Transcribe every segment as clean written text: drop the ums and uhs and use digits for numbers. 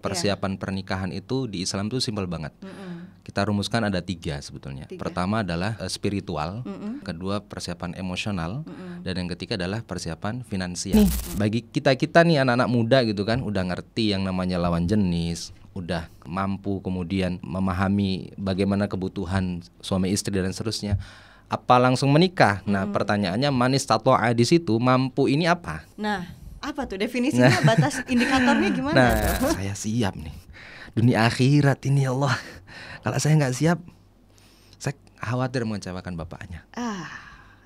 persiapan pernikahan itu di Islam itu simpel banget. Kita rumuskan ada 3 sebetulnya. Pertama adalah spiritual, kedua persiapan emosional, dan yang ketiga adalah persiapan finansial. Bagi kita nih anak-anak muda gitu kan, udah ngerti yang namanya lawan jenis, udah mampu kemudian memahami bagaimana kebutuhan suami istri dan seterusnya. Apa langsung menikah? Nah, pertanyaannya manis tatoa di situ mampu ini apa? Nah, apa tuh definisinya? Batas indikatornya gimana? Nah, saya siap nih. Dunia akhirat ini ya Allah. Kalau saya nggak siap, saya khawatir mengecewakan bapaknya.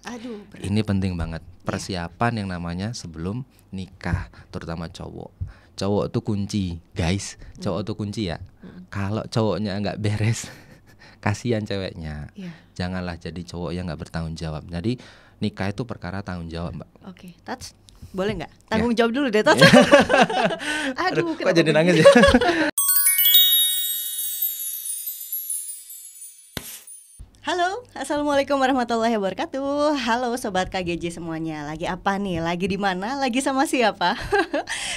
Aduh. Ini penting banget. Persiapan yang namanya sebelum nikah, terutama cowok. Cowok tuh kunci, guys. Cowok tuh kunci ya. Kalau cowoknya nggak beres, kasihan ceweknya. Janganlah jadi cowok yang nggak bertanggung jawab. Jadi nikah itu perkara tanggung jawab, Mbak. Oke, Tats, boleh nggak? Tanggung jawab dulu deh, Tats. Aduh, kok jadi nangis ya? Halo, assalamualaikum warahmatullahi wabarakatuh. Halo sobat KGJ semuanya. Lagi apa nih? Lagi di mana? Lagi sama siapa?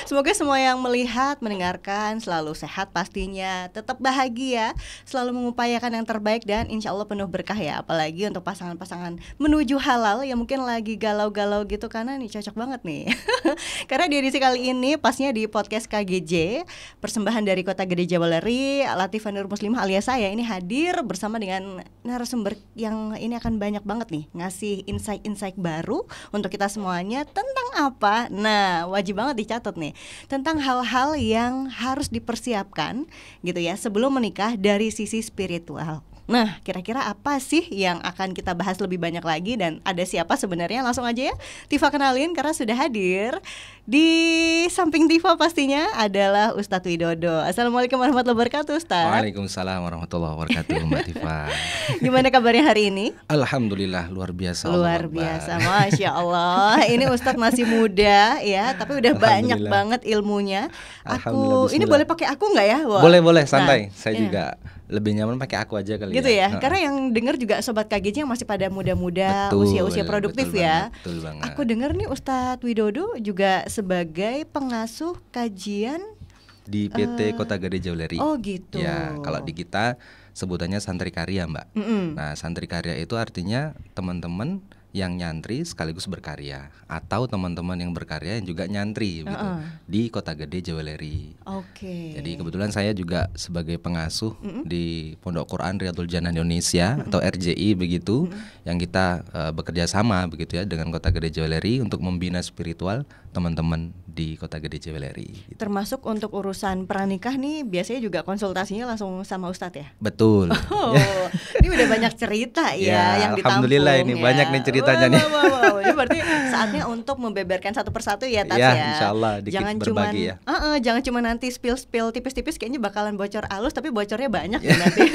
Semoga semua yang melihat, mendengarkan selalu sehat pastinya, tetap bahagia, selalu mengupayakan yang terbaik dan insya Allah penuh berkah ya. Apalagi untuk pasangan-pasangan menuju halal yang mungkin lagi galau-galau gitu, karena nih cocok banget nih. Karena di edisi kali ini pasnya di podcast KGJ, persembahan dari Kota Gede Jawaleri, Latifah Nur Muslimah alias saya ini hadir bersama dengan narasumber yang ini akan banyak banget nih ngasih insight-insight baru untuk kita semuanya tentang apa? Nah, wajib banget dicatat nih, tentang hal-hal yang harus dipersiapkan gitu ya sebelum menikah dari sisi spiritual. Nah, kira-kira apa sih yang akan kita bahas lebih banyak lagi dan ada siapa sebenarnya? Langsung aja ya Tifa kenalin karena sudah hadir. Di samping Tifa pastinya adalah Ustadz Widodo. Assalamualaikum warahmatullahi wabarakatuh, Ustadz. Waalaikumsalam warahmatullahi wabarakatuh, Mbak Tifa. Gimana kabarnya hari ini? Alhamdulillah luar biasa. Luar biasa, Masya Allah. Ini Ustadz masih muda ya, tapi udah banyak banget ilmunya. Ini boleh pakai aku nggak ya? Wah. Boleh, santai. Saya juga lebih nyaman pakai aku aja kali gitu ya. Karena yang dengar juga sobat KGJ yang masih pada muda-muda, usia-usia produktif ya. Betul banget. Aku dengar nih Ustadz Widodo juga sebagai pengasuh kajian di PT Kota Gede Jawaleri. Oh gitu. Ya, kalau di kita sebutannya santri karya, Mbak. Nah, santri karya itu artinya teman-teman yang nyantri sekaligus berkarya, atau teman-teman yang berkarya yang juga nyantri gitu, di Kota Gede Jawaleri. Jadi kebetulan saya juga sebagai pengasuh di Pondok Quran Riyadhul Jannah Indonesia atau RJI begitu, yang kita bekerja sama begitu ya dengan Kota Gede Jawaleri untuk membina spiritual teman-teman di Kota Gede Jawaleri. Gitu. Termasuk untuk urusan pernikah nih biasanya juga konsultasinya langsung sama Ustadz ya? Betul. Ini udah banyak cerita ya yang ditampung. Alhamdulillah ini ya. Banyak nih ceritanya nih. Ini berarti saatnya untuk membeberkan satu persatu ya, Tats ya. Insyaallah dikit jangan berbagi ya. Jangan cuma nanti spill tipis-tipis, kayaknya bakalan bocor halus tapi bocornya banyak ya nanti.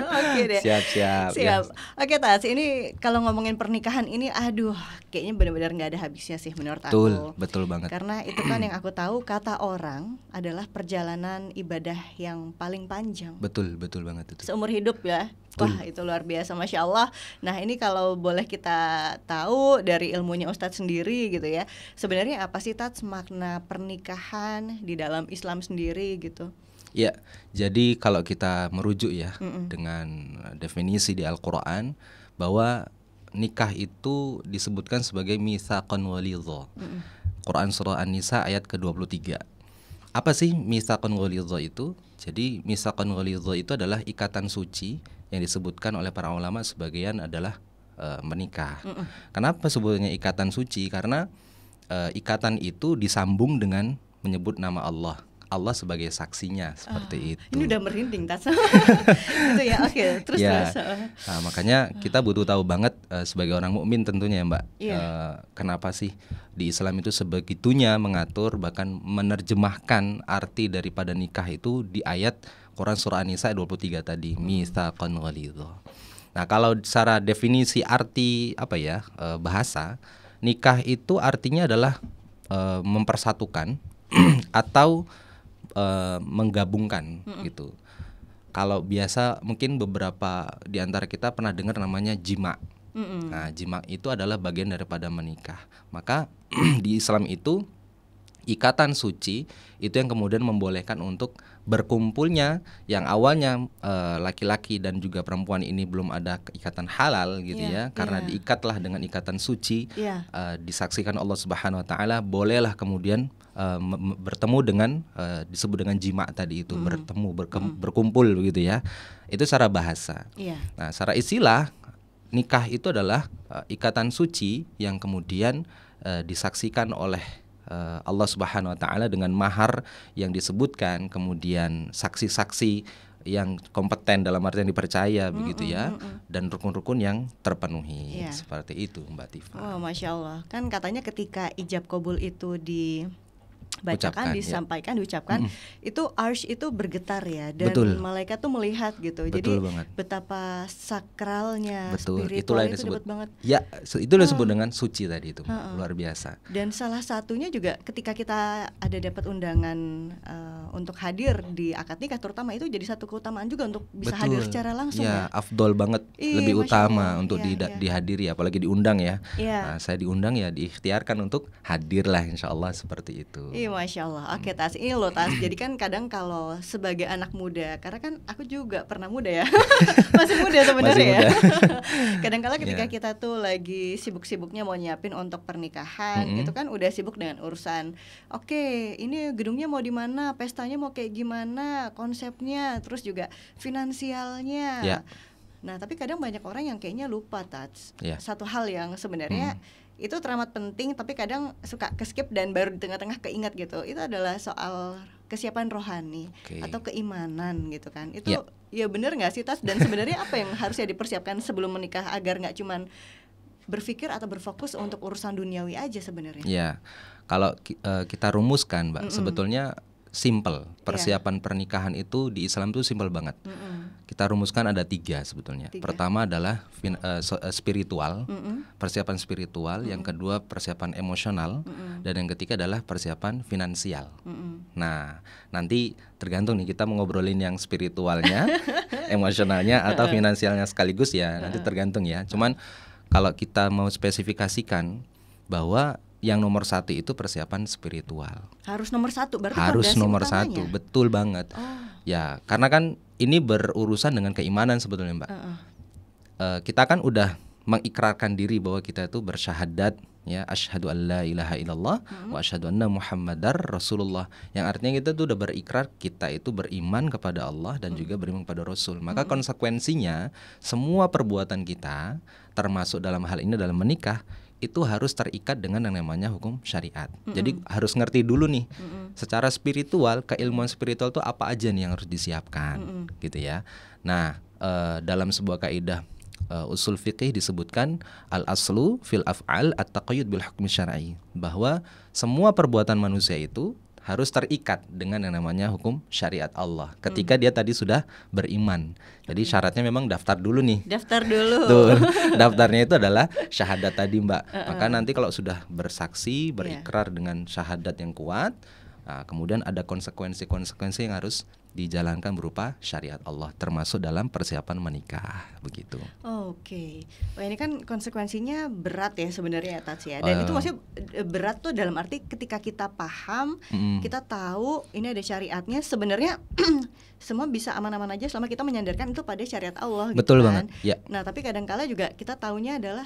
Oke deh. Siap. Ya. Oke Tats, ini kalau ngomongin pernikahan ini, aduh, kayaknya benar-benar nggak ada habisnya sih menurut aku. Betul banget. Karena itu kan yang aku tahu, kata orang adalah perjalanan ibadah yang paling panjang. Betul banget itu. Seumur hidup ya. Wah, itu luar biasa, Masya Allah. Nah, ini kalau boleh kita tahu dari ilmunya Ustadz sendiri gitu ya, sebenarnya apa sih Tats makna pernikahan di dalam Islam sendiri gitu? Ya, jadi kalau kita merujuk ya dengan definisi di Al-Quran, bahwa nikah itu disebutkan sebagai mitsaqan ghalidha. Quran surah An-Nisa ayat ke-23. Apa sih mitsaqan ghalidha itu? Jadi mitsaqan ghalidha itu adalah ikatan suci yang disebutkan oleh para ulama sebagian adalah menikah. Kenapa sebutnya ikatan suci? Karena ikatan itu disambung dengan menyebut nama Allah. Allah sebagai saksinya seperti itu. Ini udah merinding, Tats. Gitu ya. Oke, terus. Nah, makanya kita butuh tahu banget sebagai orang mukmin tentunya ya, Mbak. Kenapa sih di Islam itu sebegitunya mengatur bahkan menerjemahkan arti daripada nikah itu di ayat Quran surah An-Nisa 23 tadi, mitsaqan ghalidha. Nah, kalau secara definisi arti bahasa, nikah itu artinya adalah mempersatukan atau menggabungkan gitu. Kalau biasa mungkin beberapa di antara kita pernah dengar namanya jima. Nah, jima itu adalah bagian daripada menikah. Maka di Islam itu ikatan suci itu yang kemudian membolehkan untuk berkumpulnya yang awalnya laki-laki dan juga perempuan ini belum ada ikatan halal gitu ya, karena diikatlah dengan ikatan suci, disaksikan Allah Subhanahu wa taala, bolehlah kemudian bertemu dengan disebut dengan jima tadi itu, bertemu berkumpul begitu ya. Itu secara bahasa. Nah, secara istilah nikah itu adalah ikatan suci yang kemudian disaksikan oleh Allah Subhanahu wa taala dengan mahar yang disebutkan, kemudian saksi-saksi yang kompeten dalam artian dipercaya begitu ya, dan rukun-rukun yang terpenuhi. Seperti itu Mbak Tifa. Oh, Masya Allah. Kan katanya ketika ijab kabul itu dibacakan, disampaikan, diucapkan, itu arsy itu bergetar ya, dan malaikat tuh melihat gitu. Jadi banget. Betapa sakralnya, itulah spiritual yang itu dapat banget. Ya, itu disebut dengan suci tadi itu, luar biasa. Dan salah satunya juga ketika kita ada dapat undangan untuk hadir di akad nikah, terutama itu jadi satu keutamaan juga untuk bisa hadir secara langsung ya. Afdol banget, lebih utama untuk dihadiri, apalagi diundang ya. Nah, saya diundang ya, diikhtiarkan untuk hadirlah, insya Allah seperti itu. Masya Allah. Oke Tas, ini loh Tas. Jadi kan kadang kalau sebagai anak muda, karena kan aku juga pernah muda ya, masih muda sebenarnya ya. Kadang-kala ketika kita tuh lagi sibuk-sibuknya mau nyiapin untuk pernikahan, itu kan udah sibuk dengan urusan. Oke, ini gedungnya mau di mana, pestanya mau kayak gimana, konsepnya, terus juga finansialnya. Nah, tapi kadang banyak orang yang kayaknya lupa Tas. Satu hal yang sebenarnya itu teramat penting, tapi kadang suka keskip dan baru di tengah-tengah keingat gitu. Itu adalah soal kesiapan rohani atau keimanan gitu kan. Itu ya bener nggak sih Tas? Dan sebenarnya apa yang harusnya dipersiapkan sebelum menikah agar nggak cuman berpikir atau berfokus untuk urusan duniawi aja sebenarnya? Ya, kalau kita rumuskan Mbak, sebetulnya simple. Persiapan pernikahan itu di Islam itu simple banget. Kita rumuskan ada 3 sebetulnya. Pertama adalah spiritual, persiapan spiritual. Yang kedua persiapan emosional, dan yang ketiga adalah persiapan finansial. Nah, nanti tergantung nih kita mau ngobrolin yang spiritualnya, emosionalnya atau finansialnya sekaligus ya. Nanti tergantung ya. Cuman kalau kita mau spesifikasikan bahwa yang nomor 1 itu persiapan spiritual. Harus nomor 1 berarti harus nomor utamanya? 1, betul banget. Ya, karena kan ini berurusan dengan keimanan sebetulnya Mbak. Kita kan udah mengikrarkan diri bahwa kita itu bersyahadat ya, asyhadu an la ilaha illallah wa asyhadu anna muhammadar rasulullah. Yang artinya kita tuh udah berikrar kita itu beriman kepada Allah dan juga beriman kepada Rasul. Maka konsekuensinya semua perbuatan kita, termasuk dalam hal ini dalam menikah, itu harus terikat dengan yang namanya hukum syariat. Jadi harus ngerti dulu nih secara spiritual, keilmuan spiritual itu apa aja nih yang harus disiapkan gitu ya. Nah, dalam sebuah kaidah usul fikih disebutkan al-aslu fil af'al at-taqayyud bil hukmi syar'i, bahwa semua perbuatan manusia itu harus terikat dengan yang namanya hukum syariat Allah ketika dia tadi sudah beriman. Jadi syaratnya memang daftar dulu nih. Daftar dulu. Tuh, daftarnya itu adalah syahadat tadi Mbak. Maka nanti kalau sudah bersaksi, berikrar dengan syahadat yang kuat, nah, kemudian ada konsekuensi-konsekuensi yang harus dijalankan berupa syariat Allah, termasuk dalam persiapan menikah begitu. Oke. Wah, ini kan konsekuensinya berat ya sebenarnya Tats ya. Dan itu maksudnya berat tuh dalam arti ketika kita paham, kita tahu ini ada syariatnya, sebenarnya semua bisa aman-aman aja selama kita menyandarkan itu pada syariat Allah. Betul gitu banget. Kan? Ya. Nah, tapi kadang-kala juga kita taunya adalah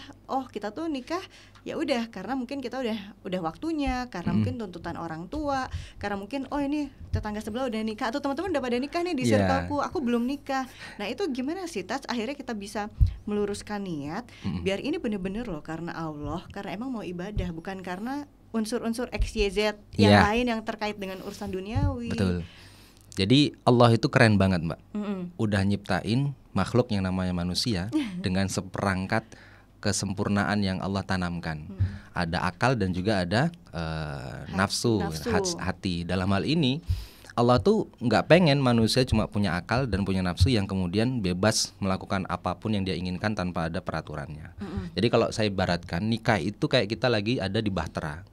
kita tuh nikah ya udah karena mungkin kita udah waktunya, karena mungkin tuntutan orang tua, karena mungkin ini tetangga sebelah udah nikah atau teman-teman udah pada nikah nih di circleku, aku belum nikah. Nah, itu gimana sih Tas akhirnya kita bisa meluruskan niat biar ini bener-bener loh karena Allah, karena emang mau ibadah, bukan karena unsur-unsur XYZ yang lain yang terkait dengan urusan duniawi. Betul. Jadi Allah itu keren banget Mbak. Udah nyiptain makhluk yang namanya manusia dengan seperangkat kesempurnaan yang Allah tanamkan. Ada akal dan juga ada nafsu, hati. Dalam hal ini Allah tuh nggak pengen manusia cuma punya akal dan punya nafsu yang kemudian bebas melakukan apapun yang dia inginkan tanpa ada peraturannya. Jadi kalau saya ibaratkan nikah itu kayak kita lagi ada di bahtera.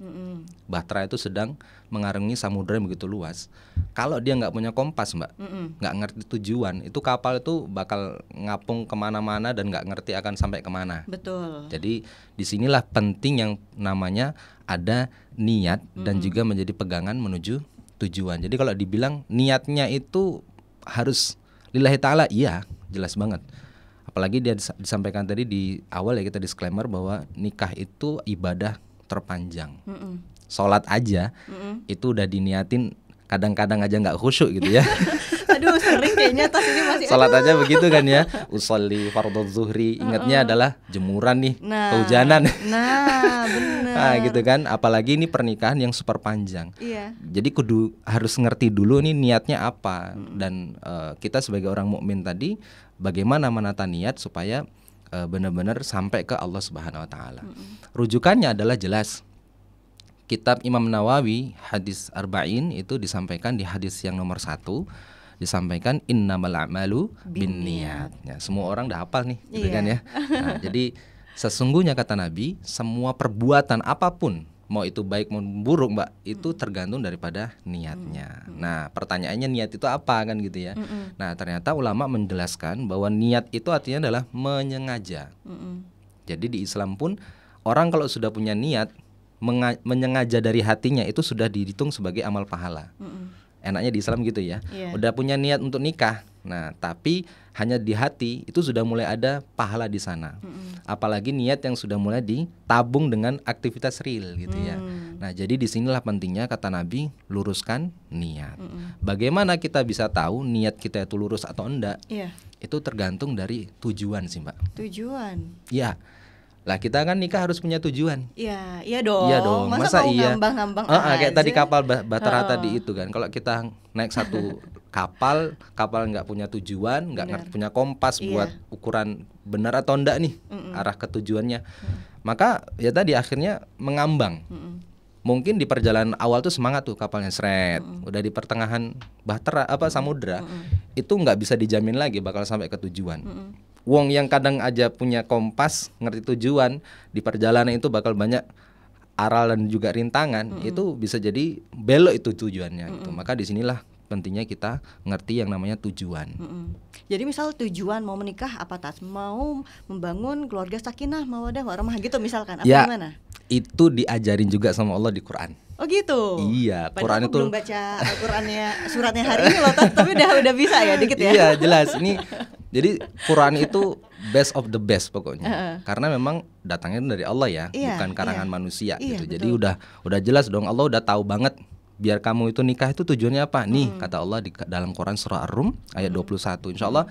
Bahtera itu sedang mengarungi samudera yang begitu luas. Kalau dia nggak punya kompas, Mbak, nggak ngerti tujuan, itu kapal itu bakal ngapung kemana-mana dan nggak ngerti akan sampai kemana. Betul. Jadi disinilah penting yang namanya ada niat dan juga menjadi pegangan menuju tujuan. Jadi kalau dibilang niatnya itu harus lillahi ta'ala, iya jelas banget. Apalagi dia disampaikan tadi di awal ya, kita disclaimer bahwa nikah itu ibadah terpanjang. Sholat aja itu udah diniatin, kadang-kadang aja nggak khusyuk gitu ya. Aduh, sering kayaknya tas ini masih. Sholat aja begitu kan ya. Usolli fardhu zuhri, ingatnya adalah jemuran nih, kehujanan. Nah, benar. Nah, gitu kan. Apalagi ini pernikahan yang super panjang. Iya. Jadi kudu harus ngerti dulu nih niatnya apa. Dan kita sebagai orang mukmin tadi bagaimana menata niat supaya benar-benar sampai ke Allah Subhanahu wa taala. Rujukannya adalah jelas. Kitab Imam Nawawi hadis Arba'in itu disampaikan di hadis yang nomor 1, disampaikan innamal a'malu binniyat. Ya, semua orang udah hafal nih, gitu kan ya. Nah, jadi sesungguhnya kata Nabi, semua perbuatan apapun, mau itu baik maupun buruk, Mbak, itu tergantung daripada niatnya. Nah, pertanyaannya niat itu apa kan gitu ya. Nah, ternyata ulama menjelaskan bahwa niat itu artinya adalah menyengaja. Jadi di Islam pun orang kalau sudah punya niat menyengaja dari hatinya itu sudah dihitung sebagai amal pahala. Enaknya di Islam gitu ya. Udah punya niat untuk nikah, nah tapi hanya di hati itu sudah mulai ada pahala di sana. Apalagi niat yang sudah mulai ditabung dengan aktivitas real gitu ya. Nah jadi disinilah pentingnya kata Nabi, luruskan niat. Bagaimana kita bisa tahu niat kita itu lurus atau enggak? Itu tergantung dari tujuan sih, Mbak. Tujuan? Iya. Lah kita kan nikah harus punya tujuan. Iya dong. Iya dong. Masa mau iya ngambang-ngambang kayak aja? tadi kapal Bahtera tadi itu kan. Kalau kita naik satu kapal nggak punya tujuan, nggak punya kompas buat ukuran benar atau enggak nih arah ke tujuannya, maka ya tadi akhirnya mengambang. Mungkin di perjalanan awal tuh semangat tuh kapalnya seret, udah di pertengahan Bahtera samudra itu nggak bisa dijamin lagi bakal sampai ke tujuan. Wong yang kadang aja punya kompas, ngerti tujuan, di perjalanan itu bakal banyak aral dan juga rintangan, itu bisa jadi belok itu tujuannya gitu. Maka disinilah pentingnya kita ngerti yang namanya tujuan. Jadi misal tujuan mau menikah apa Tas? Mau membangun keluarga sakinah, mawaddah warahmah gitu misalkan, apa gimana? Itu diajarin juga sama Allah di Quran. Oh gitu. Iya, Padahal Quran itu belum baca Al-Qur'annya suratnya hari ini loh, tapi udah bisa ya dikit ya. Iya, jelas. Ini jadi Quran itu best of the best pokoknya. Karena memang datangnya dari Allah ya, bukan karangan manusia gitu. Betul. Jadi udah jelas dong, Allah udah tahu banget biar kamu itu nikah itu tujuannya apa. Nih, kata Allah di dalam Quran surah Ar-Rum ayat 21. Insyaallah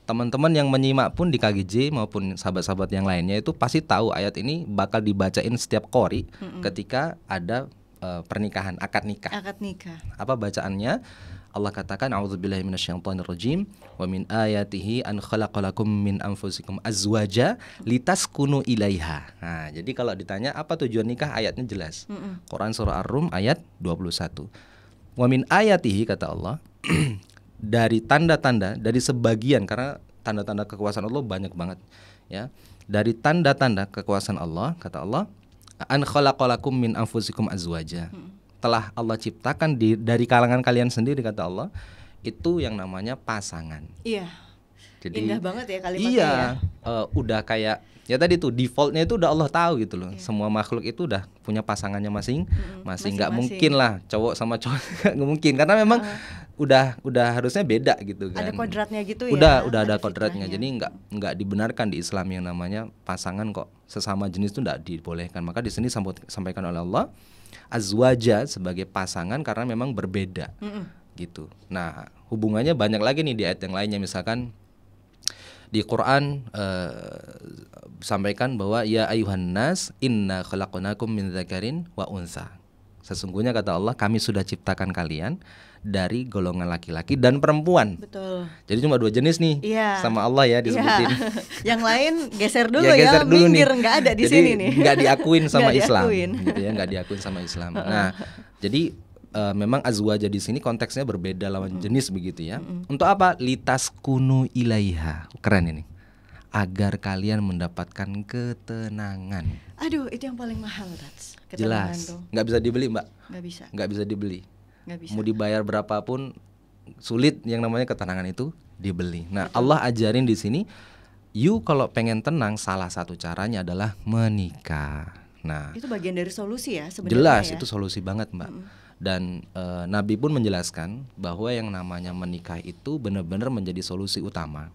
teman-teman yang menyimak pun di KGJ maupun sahabat-sahabat yang lainnya itu pasti tahu ayat ini bakal dibacain setiap qori ketika ada pernikahan, akad nikah. Apa bacaannya? Allah katakan a'udzubillahi minasyaitonirrajim wa min ayatihi an khalaqalakum min anfusikum azwaja litaskunu ilaiha. Nah, jadi kalau ditanya apa tujuan nikah, ayatnya jelas. Quran surah Ar-Rum ayat 21. Wa min ayatihi kata Allah dari tanda-tanda, dari sebagian, karena tanda-tanda kekuasaan Allah banyak banget ya. Dari tanda-tanda kekuasaan Allah kata Allah, an khalaqalakum min anfusikum azwaja. Telah Allah ciptakan dari kalangan kalian sendiri kata Allah, itu yang namanya pasangan. Iya. Jadi indah banget ya kalimatnya. Udah kayak ya tadi tuh defaultnya itu udah Allah tahu gitu loh. Semua makhluk itu udah punya pasangannya masing-masing. Nggak mungkin lah cowok sama cowok, nggak mungkin karena memang udah harusnya beda gitu kan. Ada kodratnya gitu ya. Udah ada kodratnya. Jadi nggak dibenarkan di Islam yang namanya pasangan kok sesama jenis itu nggak dibolehkan. Maka di sini sampaikan oleh Allah azwaja sebagai pasangan karena memang berbeda gitu. Nah hubungannya banyak lagi nih di ayat yang lainnya, misalkan di Quran sampaikan bahwa ya ayuhan nas inna khalaqnakum min dzakarin wa unsa. Sesungguhnya kata Allah kami sudah ciptakan kalian dari golongan laki-laki dan perempuan. Betul. Jadi cuma 2 jenis nih sama Allah ya disebutin. Yang lain geser dulu geser dulu minggir nih. nggak ada di jadi, sini nih. Nggak diakuin sama Nggak Islam, diakuin. gitu ya, nggak diakuin sama Islam. Nah, jadi memang azwaja di sini konteksnya berbeda lawan jenis begitu ya. Untuk apa? Litaskunu ilaiha. Keren ini. Agar kalian mendapatkan ketenangan. Aduh, itu yang paling mahal, Tats. Jelas. Nggak bisa dibeli, Mbak. Nggak bisa dibeli. Mau dibayar berapapun sulit yang namanya ketenangan itu dibeli. Nah, Allah ajarin di sini, you kalau pengen tenang salah satu caranya adalah menikah. Nah, itu bagian dari solusi ya sebenarnya. Jelas ya? Itu solusi banget, Mbak. Dan Nabi pun menjelaskan bahwa yang namanya menikah itu benar-benar menjadi solusi utama.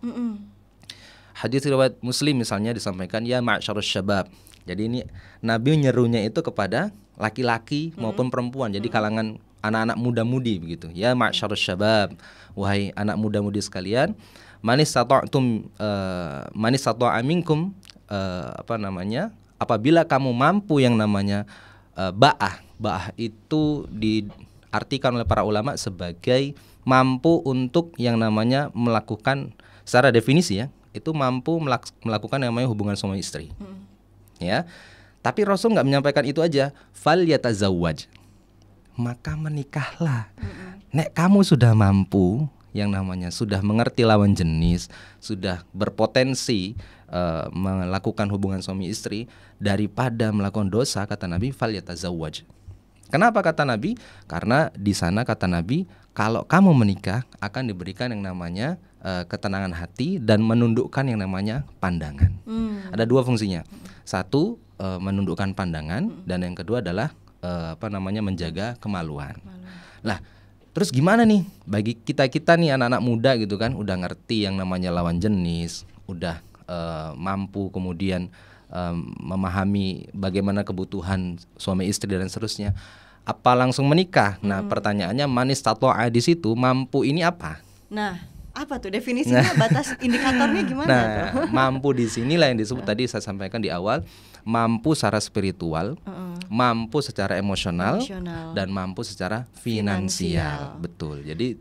Hadis riwayat Muslim misalnya disampaikan, ya ma'syarus syabab. Jadi ini Nabi nyerunya itu kepada laki-laki maupun perempuan. Jadi kalangan anak-anak muda-mudi begitu. Ya ma'syarus syabab, wahai anak muda-mudi sekalian, manis sata'a minkum, apabila kamu mampu yang namanya ba'ah itu diartikan oleh para ulama sebagai mampu untuk yang namanya melakukan, secara definisi ya, itu mampu melakukan yang namanya hubungan suami istri. Ya. Tapi Rasul nggak menyampaikan itu aja. Fal yatazawwaj. Maka menikahlah. Nek kamu sudah mampu, yang namanya sudah mengerti lawan jenis, sudah berpotensi melakukan hubungan suami istri, daripada melakukan dosa, kata Nabi, fal yatazawwaj. Kenapa kata Nabi? Karena di sana kata Nabi, kalau kamu menikah akan diberikan yang namanya ketenangan hati dan menundukkan yang namanya pandangan. Ada dua fungsinya. Satu, menundukkan pandangan, dan yang kedua adalah menjaga kemaluan. Lah, terus gimana nih bagi kita nih anak-anak muda gitu kan, udah ngerti yang namanya lawan jenis, udah mampu kemudian memahami bagaimana kebutuhan suami istri dan seterusnya. Apa langsung menikah? Nah, pertanyaannya manis tato'a di situ, mampu ini apa? Nah, apa tuh definisinya? Batas indikatornya gimana? Nah, mampu di sinilah yang disebut tadi saya sampaikan di awal, mampu secara spiritual, mampu secara emosional, dan mampu secara finansial. Betul. Jadi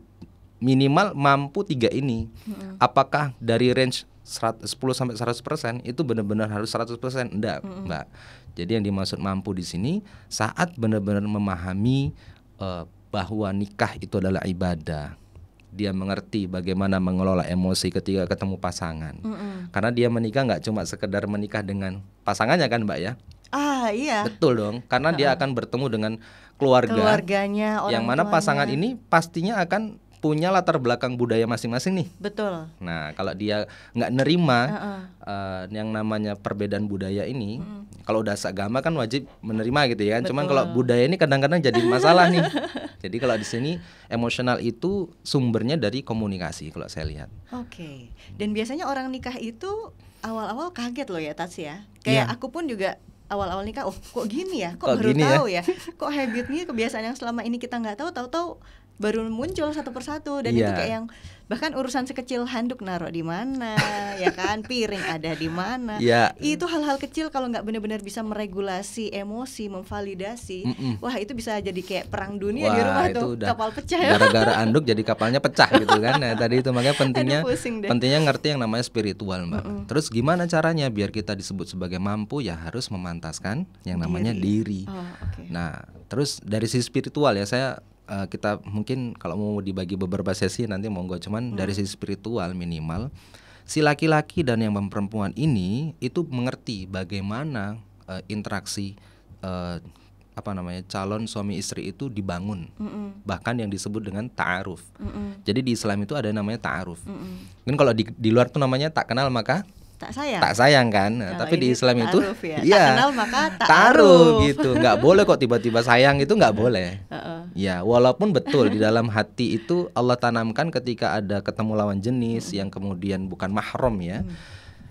minimal mampu 3 ini. Apakah dari range 10 sampai 100% itu benar-benar harus 100%? Enggak, Mbak. Jadi yang dimaksud mampu di sini saat benar-benar memahami bahwa nikah itu adalah ibadah. Dia mengerti bagaimana mengelola emosi ketika ketemu pasangan. Karena dia menikah nggak cuma sekedar menikah dengan pasangannya kan, Mbak ya? Iya. Betul dong. Karena dia akan bertemu dengan keluarganya, yang mana pasangan ini pastinya akan punya latar belakang budaya masing-masing nih. Betul. Nah, kalau dia nggak nerima yang namanya perbedaan budaya ini, kalau udah seagama kan wajib menerima gitu ya. Cuman kalau budaya ini kadang-kadang jadi masalah nih. Jadi kalau di sini emosional itu sumbernya dari komunikasi kalau saya lihat. Oke. Dan biasanya orang nikah itu awal-awal kaget loh ya, Tats ya. Kayak aku pun juga awal-awal nikah, kok gini ya? Kok baru tahu ya? Kok habitnya, kebiasaan yang selama ini kita nggak tahu baru muncul satu persatu. Dan itu kayak yang bahkan urusan sekecil handuk naruh di mana, ya kan, piring ada di mana. Itu hal-hal kecil kalau nggak benar-benar bisa meregulasi emosi, memvalidasi, wah itu bisa jadi kayak perang dunia di rumah tuh, kapal pecah. Gara-gara anduk jadi kapalnya pecah gitu kan. Nah, tadi itu makanya pentingnya ngerti yang namanya spiritual, Mbak. Terus gimana caranya biar kita disebut sebagai mampu? Ya harus memantaskan yang namanya diri. Nah, terus dari sisi spiritual ya kita mungkin kalau mau dibagi beberapa sesi nanti monggo, cuman dari sisi spiritual minimal si laki-laki dan yang perempuan ini itu mengerti bagaimana interaksi calon suami istri itu dibangun. Bahkan yang disebut dengan ta'aruf. Jadi di Islam itu ada namanya ta'aruf. Kan kalau di luar tuh namanya tak kenal maka tak sayang kan. Nah, tapi di Islam itu tak kenal maka ta'aruf gitu. Nggak boleh kok tiba-tiba sayang, itu nggak boleh. Ya, walaupun betul di dalam hati itu Allah tanamkan ketika ada ketemu lawan jenis yang kemudian bukan mahram ya,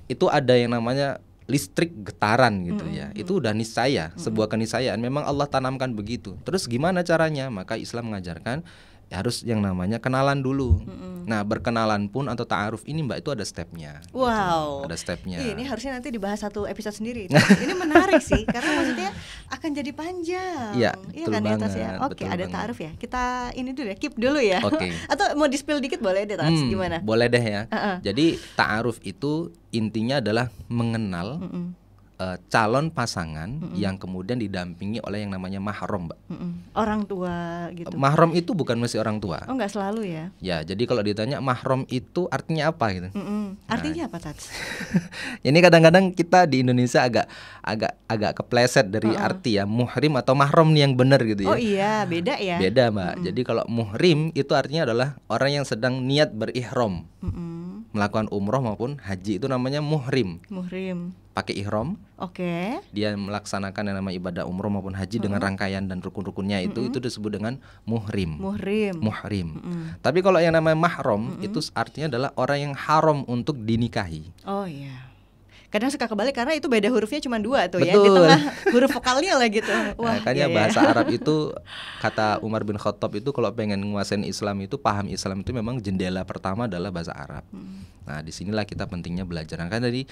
itu ada yang namanya listrik getaran gitu ya. Itu udah niscaya, sebuah keniscayaan. Memang Allah tanamkan begitu. Terus gimana caranya? Maka Islam mengajarkan harus yang namanya kenalan dulu. Nah, berkenalan pun atau ta'aruf ini, Mbak, itu ada stepnya. Wow. Gitu. Ada stepnya. Ini harusnya nanti dibahas satu episode sendiri. Ini menarik sih, karena maksudnya akan jadi panjang. Iya kan banget, ya. Oke, ada ta'aruf ya. Kita ini dulu ya, keep dulu ya. Atau mau di-spill dikit boleh deh, Tats, gimana? Boleh deh ya. Jadi ta'aruf itu intinya adalah mengenal calon pasangan yang kemudian didampingi oleh yang namanya mahram, Mbak. Orang tua gitu. Mahram itu bukan mesti orang tua. Oh, nggak selalu ya? Ya, jadi kalau ditanya mahram itu artinya apa gitu. Artinya apa, Tats? Ini kadang-kadang kita di Indonesia agak kepleset dari arti ya, muhrim atau mahram nih yang benar gitu ya. Oh iya, beda ya. Beda, Mbak. Jadi kalau muhrim itu artinya adalah orang yang sedang niat berihram. Melakukan umroh maupun haji itu namanya muhrim. Muhrim. Pakai ihram. Oke. Dia melaksanakan yang namanya ibadah umroh maupun haji dengan rangkaian dan rukun-rukunnya itu disebut dengan muhrim. Muhrim. Tapi kalau yang namanya mahram itu artinya adalah orang yang haram untuk dinikahi. Oh iya. Kadang suka kebalik karena itu beda hurufnya cuma 2 tuh. Betul. Ya. Di tengah huruf vokalnya lah gitu. Wah, makanya bahasa Arab itu, kata Umar bin Khattab itu, kalau pengen nguasain Islam itu, paham Islam itu memang jendela pertama adalah bahasa Arab. Nah, disinilah kita pentingnya belajar. Kan tadi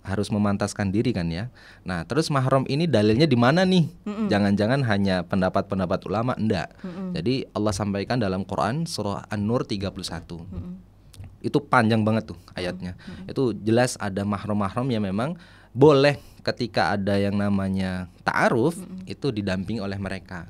harus memantaskan diri kan ya. Nah, terus mahram ini dalilnya di mana nih? Jangan-jangan hanya pendapat-pendapat ulama, enggak. Jadi Allah sampaikan dalam Quran surah An-Nur 31. Itu panjang banget tuh ayatnya. Itu jelas ada mahram-mahram yang memang boleh ketika ada yang namanya ta'aruf itu didampingi oleh mereka.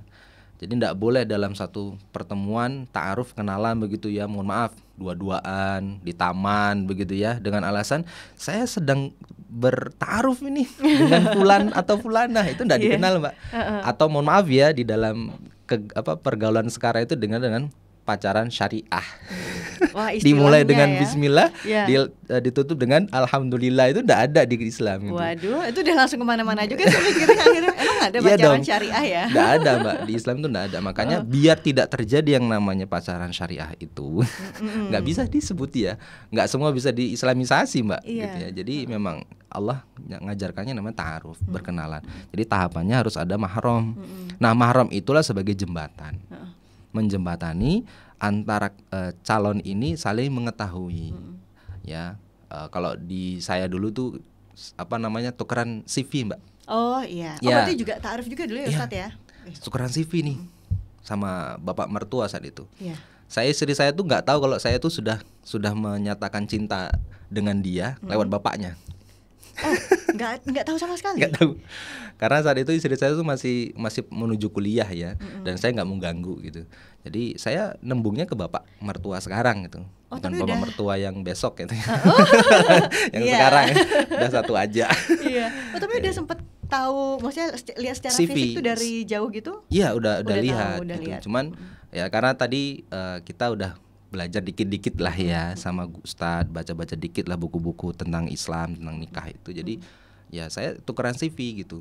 Jadi tidak boleh dalam satu pertemuan ta'aruf, kenalan begitu ya, mohon maaf, dua-duaan di taman begitu ya, dengan alasan saya sedang berta'aruf ini dengan fulan atau fulanah, itu tidak dikenal, Mbak. Atau mohon maaf ya, di dalam pergaulan sekarang itu dengan pacaran syariah. Wah, dimulai dengan ya. Bismillah, ditutup dengan Alhamdulillah, itu tidak ada di Islam gitu. Waduh, itu udah langsung kemana-mana juga sih mikirnya akhirnya. Emang ada pacaran syariah ya? Tidak ada, Mbak, di Islam itu tidak ada. Makanya biar tidak terjadi yang namanya pacaran syariah itu nggak bisa disebut ya, nggak semua bisa diislamisasi, Mbak. Gitu ya. Jadi memang Allah ngajarkannya namanya ta'aruf, berkenalan. Jadi tahapannya harus ada mahram. Nah, mahram itulah sebagai jembatan, menjembatani antara calon ini saling mengetahui. Ya, kalau di saya dulu tuh tukeran CV, Mbak. Oh iya. Oh, berarti juga ta'aruf juga dulu ya, Ustadz ya? Tukeran CV nih sama bapak mertua saat itu. Saya istri saya tuh nggak tahu kalau saya tuh sudah menyatakan cinta dengan dia lewat bapaknya. Oh, nggak tahu sama sekali. Nggak tahu. Karena saat itu istri saya tuh masih menuju kuliah ya, dan saya nggak mau ganggu gitu. Jadi saya nembungnya ke bapak mertua sekarang gitu, bukan bapak mertua yang besok gitu. Yang sekarang udah satu aja. Oh, tapi udah sempet tahu, maksudnya lihat secara CV. fisik tuh dari jauh gitu? Iya, udah lihat tahu, gitu. lihat. Cuman ya karena tadi kita udah belajar dikit-dikit lah ya sama Ustadz, baca-baca dikit lah buku-buku tentang Islam, tentang nikah itu. Jadi ya saya tukeran CV gitu,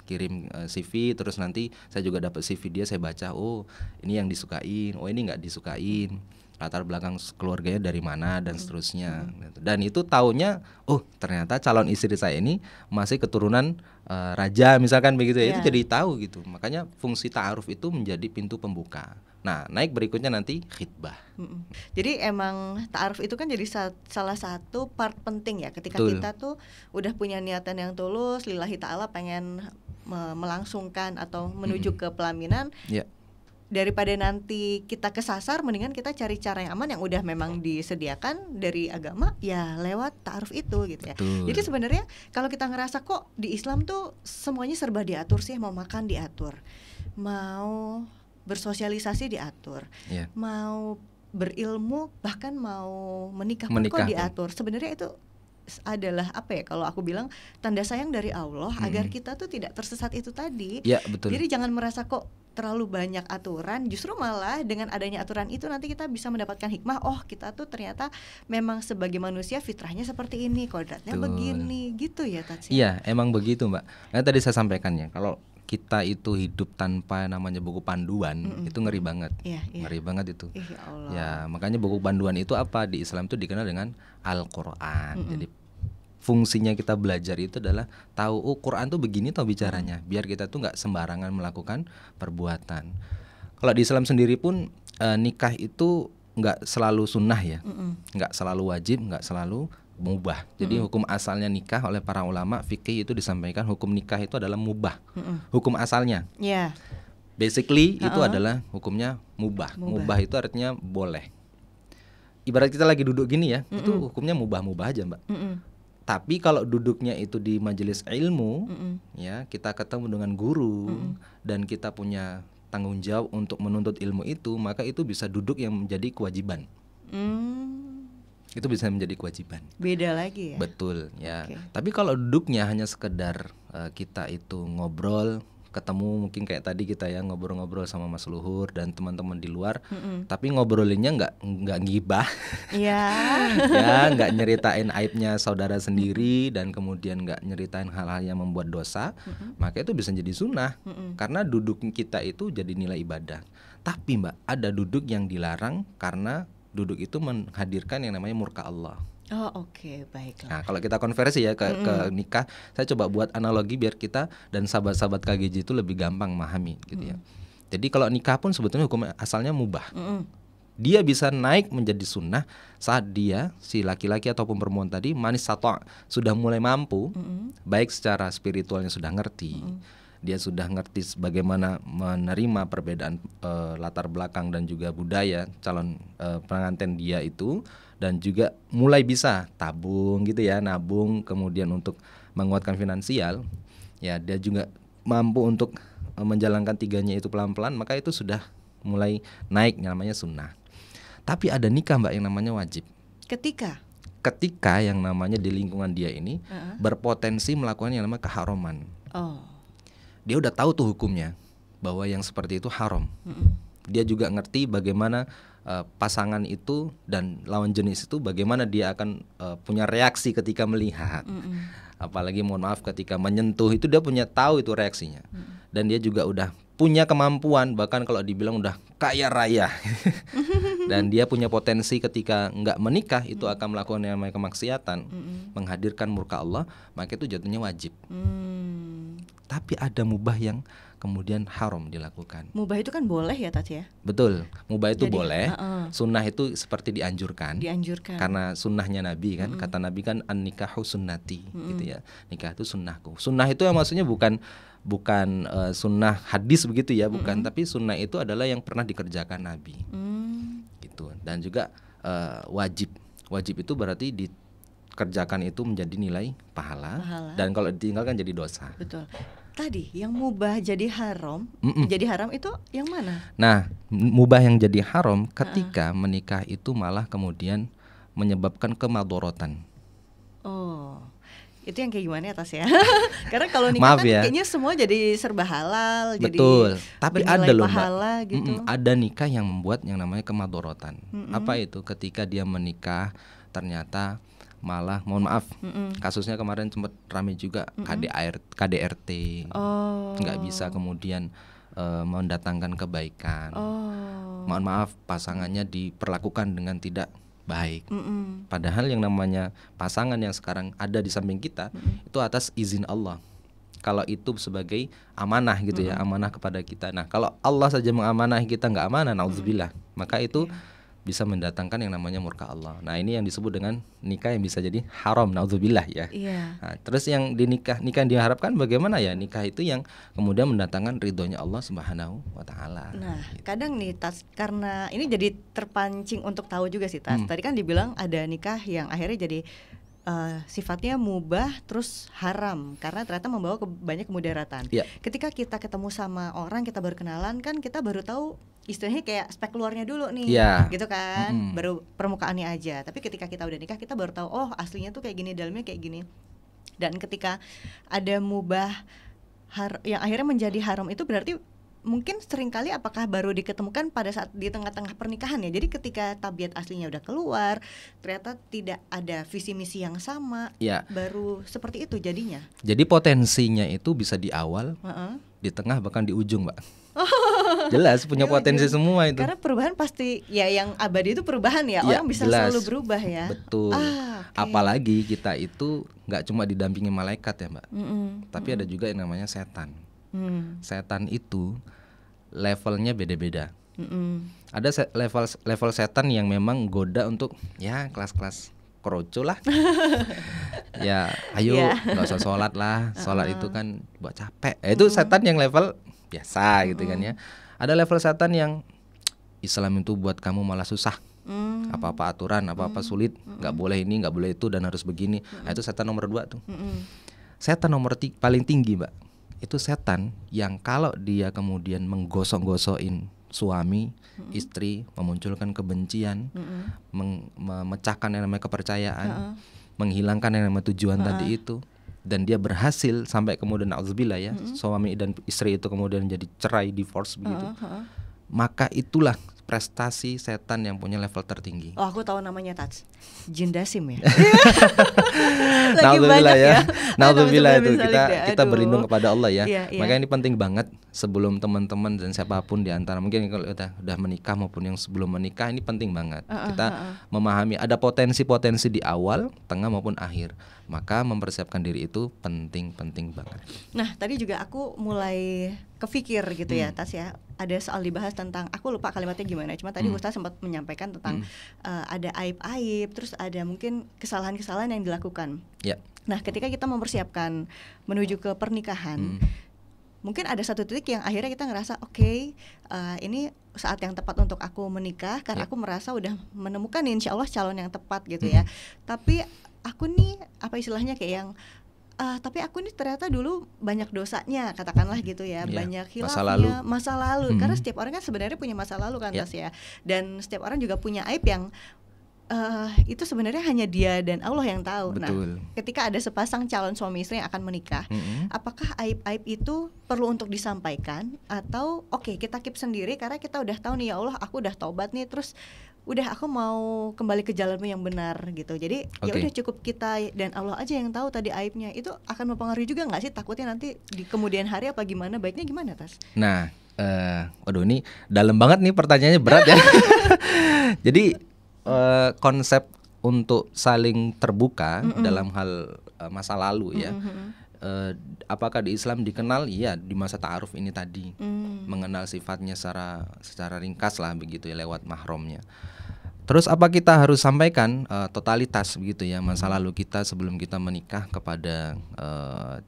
kirim CV, terus nanti saya juga dapat CV dia, saya baca, oh ini yang disukain, oh ini nggak disukain, latar belakang keluarganya dari mana dan seterusnya. Dan itu taunya, oh ternyata calon istri saya ini masih keturunan raja misalkan begitu ya, itu jadi tahu gitu. Makanya fungsi ta'aruf itu menjadi pintu pembuka. Nah, naik berikutnya nanti khitbah. Jadi emang ta'aruf itu kan jadi salah satu part penting ya, ketika kita tuh udah punya niatan yang tulus, lillahi ta'ala pengen melangsungkan atau menuju ke pelaminan. Daripada nanti kita kesasar, mendingan kita cari cara yang aman yang udah memang disediakan dari agama ya, lewat ta'aruf itu gitu ya. Jadi sebenarnya kalau kita ngerasa kok di Islam tuh semuanya serba diatur sih, mau makan diatur, mau bersosialisasi diatur, mau berilmu, bahkan mau menikah pun kok diatur. Sebenarnya itu adalah apa ya, kalau aku bilang tanda sayang dari Allah agar kita tuh tidak tersesat itu tadi. Ya, betul. Jadi jangan merasa kok terlalu banyak aturan, justru malah dengan adanya aturan itu nanti kita bisa mendapatkan hikmah. Oh, kita tuh ternyata memang sebagai manusia fitrahnya seperti ini, kodratnya begini, gitu ya, Tatsi. Iya, emang begitu, Mbak. Nah, tadi saya sampaikan ya, kalau kita itu hidup tanpa namanya buku panduan, itu ngeri banget. Ngeri banget itu. Ya Allah. Ya, makanya buku panduan itu apa? Di Islam itu dikenal dengan Al-Qur'an. Jadi fungsinya kita belajar itu adalah tahu, oh Quran tuh begini toh bicaranya, biar kita tuh nggak sembarangan melakukan perbuatan. Kalau di Islam sendiri pun nikah itu nggak selalu sunnah ya, nggak selalu wajib, nggak selalu mubah. Jadi hukum asalnya nikah oleh para ulama fikih itu disampaikan, hukum nikah itu adalah mubah. Hukum asalnya. Basically itu adalah hukumnya mubah. Mubah itu artinya boleh. Ibarat kita lagi duduk gini ya, itu hukumnya mubah-mubah aja, Mbak. Tapi kalau duduknya itu di majelis ilmu, ya kita ketemu dengan guru dan kita punya tanggung jawab untuk menuntut ilmu itu, maka itu bisa duduk yang menjadi kewajiban. Itu bisa menjadi kewajiban. Beda lagi ya. Betul ya. Tapi kalau duduknya hanya sekedar kita itu ngobrol, ketemu mungkin kayak tadi kita ya ngobrol-ngobrol sama Mas Luhur dan teman-teman di luar, tapi ngobrolinnya nggak ngibah, ya nggak nyeritain aibnya saudara sendiri dan kemudian nggak nyeritain hal-hal yang membuat dosa, maka itu bisa jadi sunnah karena duduk kita itu jadi nilai ibadah. Tapi Mbak, ada duduk yang dilarang karena duduk itu menghadirkan yang namanya murka Allah. Oh oke, baiklah. Nah kalau kita konversi ya ke nikah, saya coba buat analogi biar kita dan sahabat-sahabat KGJ itu lebih gampang memahami gitu ya. Jadi kalau nikah pun sebetulnya hukum asalnya mubah. Dia bisa naik menjadi sunnah saat dia, si laki-laki ataupun perempuan tadi, manis satu sudah mulai mampu, baik secara spiritualnya sudah ngerti, dia sudah ngerti bagaimana menerima perbedaan latar belakang dan juga budaya calon pengantin dia itu, dan juga mulai bisa tabung gitu ya, nabung kemudian untuk menguatkan finansial, ya dia juga mampu untuk menjalankan tiganya itu pelan-pelan, maka itu sudah mulai naik namanya sunnah. Tapi ada nikah Mbak yang namanya wajib. Ketika yang namanya di lingkungan dia ini berpotensi melakukan yang namanya keharaman. Dia udah tahu tuh hukumnya bahwa yang seperti itu haram. Dia juga ngerti bagaimana pasangan itu dan lawan jenis itu bagaimana dia akan punya reaksi ketika melihat. Apalagi mohon maaf ketika menyentuh itu dia punya tahu itu reaksinya. Dan dia juga udah punya kemampuan, bahkan kalau dibilang udah kaya raya. Dan dia punya potensi ketika nggak menikah itu akan melakukan yang namanya kemaksiatan, menghadirkan murka Allah, maka itu jatuhnya wajib. Tapi ada mubah yang kemudian haram dilakukan. Mubah itu kan boleh ya Tati ya? Betul, mubah itu boleh. Sunnah itu seperti dianjurkan. Karena sunnahnya Nabi kan, kata Nabi kan an-nikahu sunnati gitu ya. Nikah itu sunnahku. Sunnah itu yang maksudnya bukan sunnah hadis begitu ya, bukan. Tapi sunnah itu adalah yang pernah dikerjakan Nabi. Gitu. Dan juga wajib. Wajib itu berarti dikerjakan itu menjadi nilai pahala. Dan kalau ditinggalkan jadi dosa. Betul. Tadi yang mubah jadi haram, jadi haram itu yang mana? Nah, mubah yang jadi haram ketika menikah itu malah kemudian menyebabkan kemadorotan. Oh, itu yang kayak gimana atas ya? Karena kalau nikah kan kayaknya semua jadi serba halal. Betul. Jadi tapi ada loh Mbak, gitu. Ada nikah yang membuat yang namanya kemadorotan. Apa itu? Ketika dia menikah ternyata malah mohon maaf kasusnya kemarin sempat ramai juga, KDRT nggak bisa kemudian mendatangkan kebaikan. Mohon maaf pasangannya diperlakukan dengan tidak baik. Padahal yang namanya pasangan yang sekarang ada di samping kita itu atas izin Allah. Kalau itu sebagai amanah gitu ya, amanah kepada kita. Nah kalau Allah saja mengamanahi kita nggak amanah, naudzubillah, maka itu bisa mendatangkan yang namanya murka Allah. Nah ini yang disebut dengan nikah yang bisa jadi haram, naudzubillah ya. Nah, terus yang nikah yang diharapkan bagaimana ya? Nikah itu yang kemudian mendatangkan ridhonya Allah Subhanahu wa taala. Nah, kadang nih Tas, karena ini jadi terpancing untuk tahu juga sih Tas. Tadi kan dibilang ada nikah yang akhirnya jadi sifatnya mubah terus haram karena ternyata membawa ke banyak kemudaratan. Ketika kita ketemu sama orang, kita baru kenalan kan, kita baru tahu istilahnya kayak spek luarnya dulu nih, gitu kan, baru permukaannya aja. Tapi ketika kita udah nikah, kita baru tahu oh aslinya tuh kayak gini, dalamnya kayak gini. Dan ketika ada mubah yang akhirnya menjadi haram itu berarti mungkin seringkali apakah baru diketemukan pada saat di tengah-tengah pernikahan ya. Jadi ketika tabiat aslinya udah keluar, ternyata tidak ada visi misi yang sama, baru seperti itu jadinya. Jadi potensinya itu bisa di awal, di tengah, bahkan di ujung, Mbak. Jelas punya potensi semua itu. Karena perubahan pasti ya, yang abadi itu perubahan ya, orang bisa selalu berubah ya. Betul. Apalagi kita itu nggak cuma didampingi malaikat ya Mbak, tapi ada juga yang namanya setan. Setan itu levelnya beda-beda. Ada level setan yang memang goda untuk ya kelas-kelas kroco lah. Ya ayo nggak usah sholat lah, sholat itu kan buat capek. Itu setan yang level biasa gitu kan ya. Ada level setan yang Islam itu buat kamu malah susah. Apa-apa aturan, apa-apa sulit, nggak boleh ini, nggak boleh itu, dan harus begini. Nah, itu setan nomor 2 tuh. Setan nomor paling tinggi, Mbak, itu setan yang kalau dia kemudian menggosok-gosokin suami, istri, memunculkan kebencian, memecahkan yang namanya kepercayaan, menghilangkan yang namanya tujuan tadi itu, dan dia berhasil sampai kemudian na'udzubillah ya, suami dan istri itu kemudian jadi cerai, divorce begitu, maka itulah prestasi setan yang punya level tertinggi. Oh, aku tahu namanya, Tats. Jin Dasim ya. Naudzubillah ya. Naudzubillah itu ya. kita berlindung kepada Allah ya. Iya. Makanya ini penting banget sebelum teman-teman dan siapapun di antara mungkin kalau udah menikah maupun yang sebelum menikah, ini penting banget. Kita memahami ada potensi-potensi di awal, tengah maupun akhir. Maka mempersiapkan diri itu penting banget. Nah, tadi juga aku mulai kepikir gitu ya, Tas ya. Ada soal dibahas tentang, aku lupa kalimatnya gimana. Cuma tadi Ustaz sempat menyampaikan tentang ada aib-aib, terus ada mungkin kesalahan-kesalahan yang dilakukan. Ya. Nah, ketika kita mempersiapkan menuju ke pernikahan, mungkin ada satu titik yang akhirnya kita ngerasa oke, ini saat yang tepat untuk aku menikah karena aku merasa udah menemukan insya Allah calon yang tepat gitu ya. Tapi aku nih apa istilahnya kayak yang tapi aku nih ternyata dulu banyak dosanya, katakanlah gitu ya, banyak hilafnya, masa lalu. Karena setiap orang kan sebenarnya punya masa lalu kan, Tas ya. Dan setiap orang juga punya aib yang itu sebenarnya hanya dia dan Allah yang tahu. Betul. Nah, ketika ada sepasang calon suami istri yang akan menikah, apakah aib-aib itu perlu untuk disampaikan atau oke, kita keep sendiri karena kita udah tahu nih, ya Allah, aku udah taubat nih, terus udah aku mau kembali ke jalanmu yang benar gitu. Jadi ya udah cukup kita dan Allah aja yang tahu tadi aibnya. Itu akan mempengaruhi juga nggak sih, takutnya nanti di kemudian hari apa gimana? Baiknya gimana, Tas? Nah, waduh ini dalam banget nih pertanyaannya, berat ya. Jadi konsep untuk saling terbuka dalam hal masa lalu ya. Apakah di Islam dikenal? Iya, di masa ta'aruf ini tadi, mengenal sifatnya secara ringkas lah begitu ya, lewat mahramnya. Terus apa kita harus sampaikan totalitas begitu ya masa lalu kita sebelum kita menikah kepada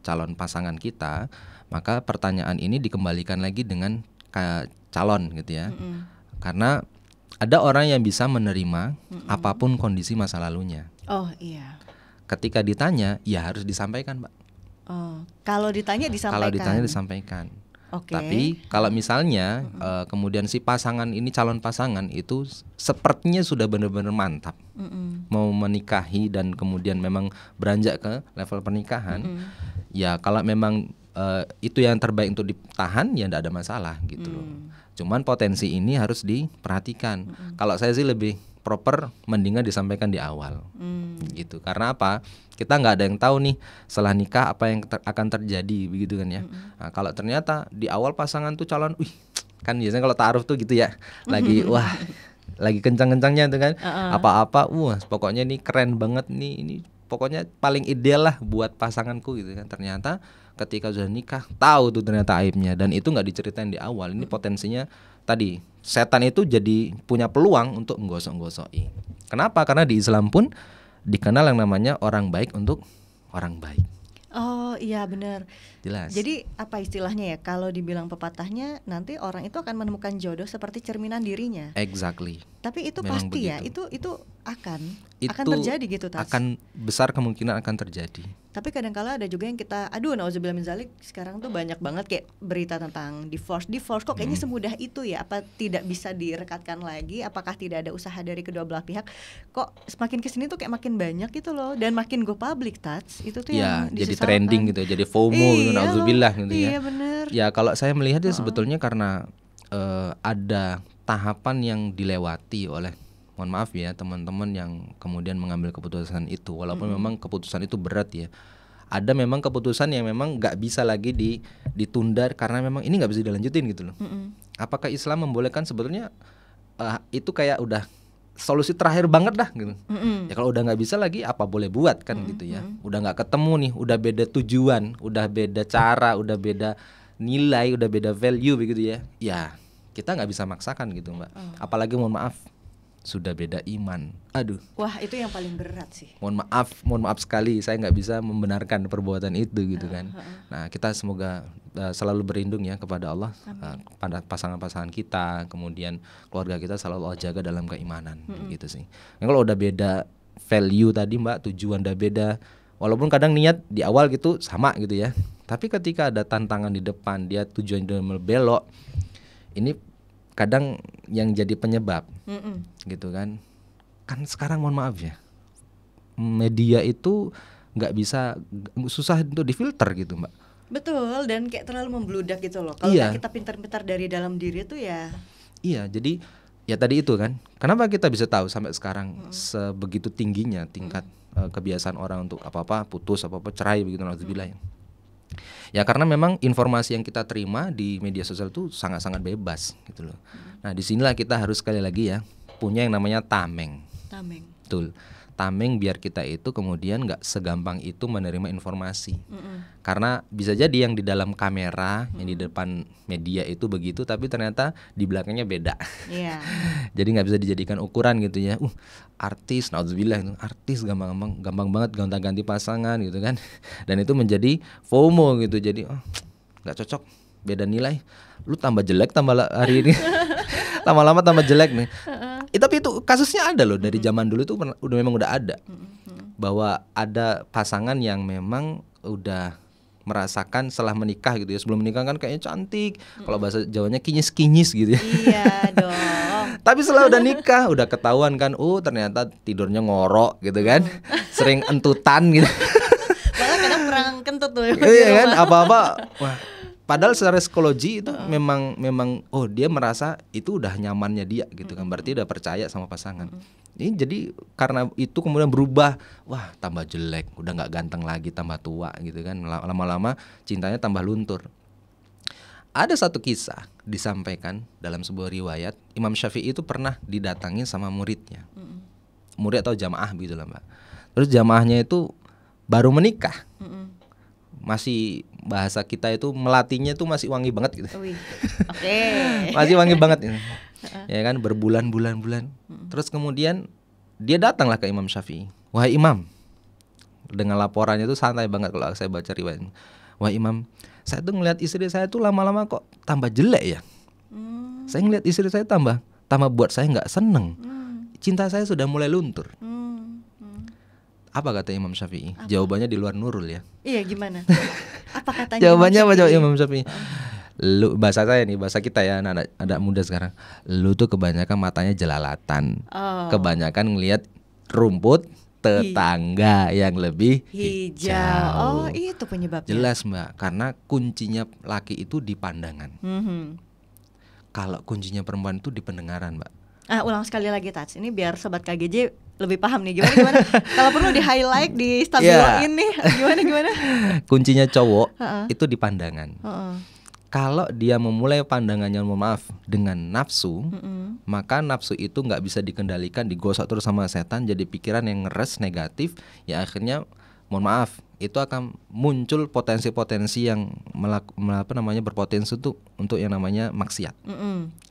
calon pasangan kita? Maka pertanyaan ini dikembalikan lagi dengan calon gitu ya. Karena ada orang yang bisa menerima apapun kondisi masa lalunya. Oh iya. Ketika ditanya, ya harus disampaikan, Mbak. Oh, kalau ditanya disampaikan. Kalau ditanya disampaikan. Okay. Tapi kalau misalnya kemudian si pasangan ini, calon pasangan itu sepertinya sudah benar-benar mantap mau menikahi dan kemudian memang beranjak ke level pernikahan, ya kalau memang itu yang terbaik untuk ditahan, ya tidak ada masalah gitu loh. Cuman potensi ini harus diperhatikan. Kalau saya sih lebih proper mendingan disampaikan di awal gitu. Karena apa? Kita nggak ada yang tahu nih setelah nikah apa yang akan terjadi begitu kan ya. Nah, kalau ternyata di awal pasangan tuh calon, kan biasanya kalau ta'aruf tuh gitu ya, lagi lagi kencang-kencangnya tuh kan, apa-apa, pokoknya ini keren banget nih, ini pokoknya paling ideal lah buat pasanganku gitu kan. Ternyata ketika sudah nikah tahu tuh ternyata aibnya, dan itu nggak diceritain di awal. Ini potensinya tadi setan itu jadi punya peluang untuk menggosok-gosoki. Kenapa? Karena di Islam pun dikenal yang namanya orang baik untuk orang baik. Oh iya benar. Jelas. Jadi apa istilahnya ya, kalau dibilang pepatahnya, nanti orang itu akan menemukan jodoh seperti cerminan dirinya. Exactly. Tapi itu memang pasti begitu. Ya, itu akan terjadi gitu, Tas. Akan besar kemungkinan akan terjadi. Tapi kadang-kala ada juga yang kita, nauzubillah min dzalik, sekarang tuh banyak banget kayak berita tentang divorce kok kayaknya semudah itu ya, apa tidak bisa direkatkan lagi, apakah tidak ada usaha dari kedua belah pihak? Kok semakin kesini tuh kayak makin banyak gitu loh, dan makin go public, Tats. Itu tuh ya, yang jadi trending gitu, jadi FOMO gitu, nauzubillah gitu ya. Iya bener. Ya kalau saya melihat ya sebetulnya karena ada tahapan yang dilewati oleh, mohon maaf ya, teman-teman yang kemudian mengambil keputusan itu, walaupun memang keputusan itu berat ya. Ada memang keputusan yang memang nggak bisa lagi ditunda karena memang ini nggak bisa dilanjutin gitu loh. Apakah Islam membolehkan? Sebetulnya itu kayak udah solusi terakhir banget dah gitu. Ya kalau udah nggak bisa lagi, apa boleh buat kan gitu ya. Udah nggak ketemu nih, udah beda tujuan, udah beda cara, udah beda nilai, udah beda value begitu ya. Ya kita nggak bisa maksakan gitu, Mbak. Apalagi mohon maaf, sudah beda iman. Aduh. Wah, itu yang paling berat sih. Mohon maaf sekali, saya nggak bisa membenarkan perbuatan itu gitu kan. Nah, kita semoga selalu berlindung ya kepada Allah, pada pasangan-pasangan kita, kemudian keluarga kita selalu Allah jaga dalam keimanan, gitu sih. Nah, kalau udah beda value tadi Mbak, tujuan udah beda, walaupun kadang niat di awal gitu sama gitu ya, tapi ketika ada tantangan di depan, dia tujuan udah belok, ini kadang yang jadi penyebab, gitu kan. Kan sekarang mohon maaf ya, media itu susah untuk difilter gitu Mbak. Betul, dan kayak terlalu membludak gitu loh. Kalau kita pintar-pintar dari dalam diri itu ya. Iya, jadi ya tadi itu kan, kenapa kita bisa tahu sampai sekarang sebegitu tingginya tingkat kebiasaan orang untuk apa-apa putus, apa-apa cerai begitu, nauzubillah ya. Ya karena memang informasi yang kita terima di media sosial itu sangat-sangat bebas gitu loh. Nah disinilah kita harus sekali lagi ya punya yang namanya tameng. Betul. Tameng biar kita itu kemudian nggak segampang itu menerima informasi. Karena bisa jadi yang di dalam kamera, yang di depan media itu begitu, tapi ternyata di belakangnya beda. Jadi nggak bisa dijadikan ukuran gitu ya. Artis, nauzubillah itu artis gampang banget gonta-ganti pasangan gitu kan. Dan itu menjadi FOMO gitu. Jadi nggak cocok, beda nilai. Lu tambah jelek tambah hari ini. Lama-lama tambah jelek nih. Tapi itu kasusnya ada loh, dari zaman dulu itu memang udah ada. Bahwa ada pasangan yang memang udah merasakan setelah menikah gitu ya. Sebelum menikah kan kayaknya cantik, kalau bahasa Jawanya kinyis-kinyis gitu ya. Iya dong. Tapi setelah udah nikah udah ketahuan kan, ternyata tidurnya ngorok gitu kan. Sering entutan gitu. Malah kadang perang kentut tuh. Iya kan, apa-apa. Wah, padahal secara psikologi itu memang dia merasa itu udah nyamannya dia gitu kan, berarti udah percaya sama pasangan. Ini jadi karena itu kemudian berubah, wah tambah jelek, udah nggak ganteng lagi, tambah tua gitu kan, lama-lama cintanya tambah luntur. Ada satu kisah disampaikan dalam sebuah riwayat, Imam Syafi'i itu pernah didatangi sama muridnya, murid atau jamaah gitu lah Mbak. Terus jamaahnya itu baru menikah. Masih bahasa kita itu melatinya itu masih wangi banget gitu. Masih wangi banget ini. Ya kan, berbulan-bulan. Terus kemudian dia datanglah ke Imam Syafi'i. Wahai Imam, dengan laporannya itu santai banget kalau saya baca riwayat. Wahai Imam, saya tuh ngelihat istri saya tuh lama-lama kok tambah jelek ya. Saya ngelihat istri saya tambah buat saya nggak seneng. Cinta saya sudah mulai luntur. Apa kata Imam Syafi'i? Jawabannya di luar Nurul ya. Iya, gimana? Apa katanya? Jawabannya apa jawab Imam Syafi'i? Lu, bahasa saya nih, bahasa kita ya, anak muda sekarang. Lu tuh kebanyakan matanya jelalatan. Kebanyakan ngelihat rumput tetangga yang lebih hijau. Itu penyebabnya. Jelas Mbak, karena kuncinya laki itu di pandangan. Kalau kuncinya perempuan itu di pendengaran Mbak. Ulang sekali lagi Tats, ini biar sobat KGJ lebih paham nih gimana. Kalau perlu di highlight, di stabiloin nih, gimana. Kuncinya cowok itu di pandangan. Kalau dia memulai pandangannya, mohon maaf, dengan nafsu, maka nafsu itu nggak bisa dikendalikan, digosok terus sama setan, jadi pikiran yang ngeres negatif, ya akhirnya mohon maaf, itu akan muncul potensi-potensi yang berpotensi untuk yang namanya maksiat,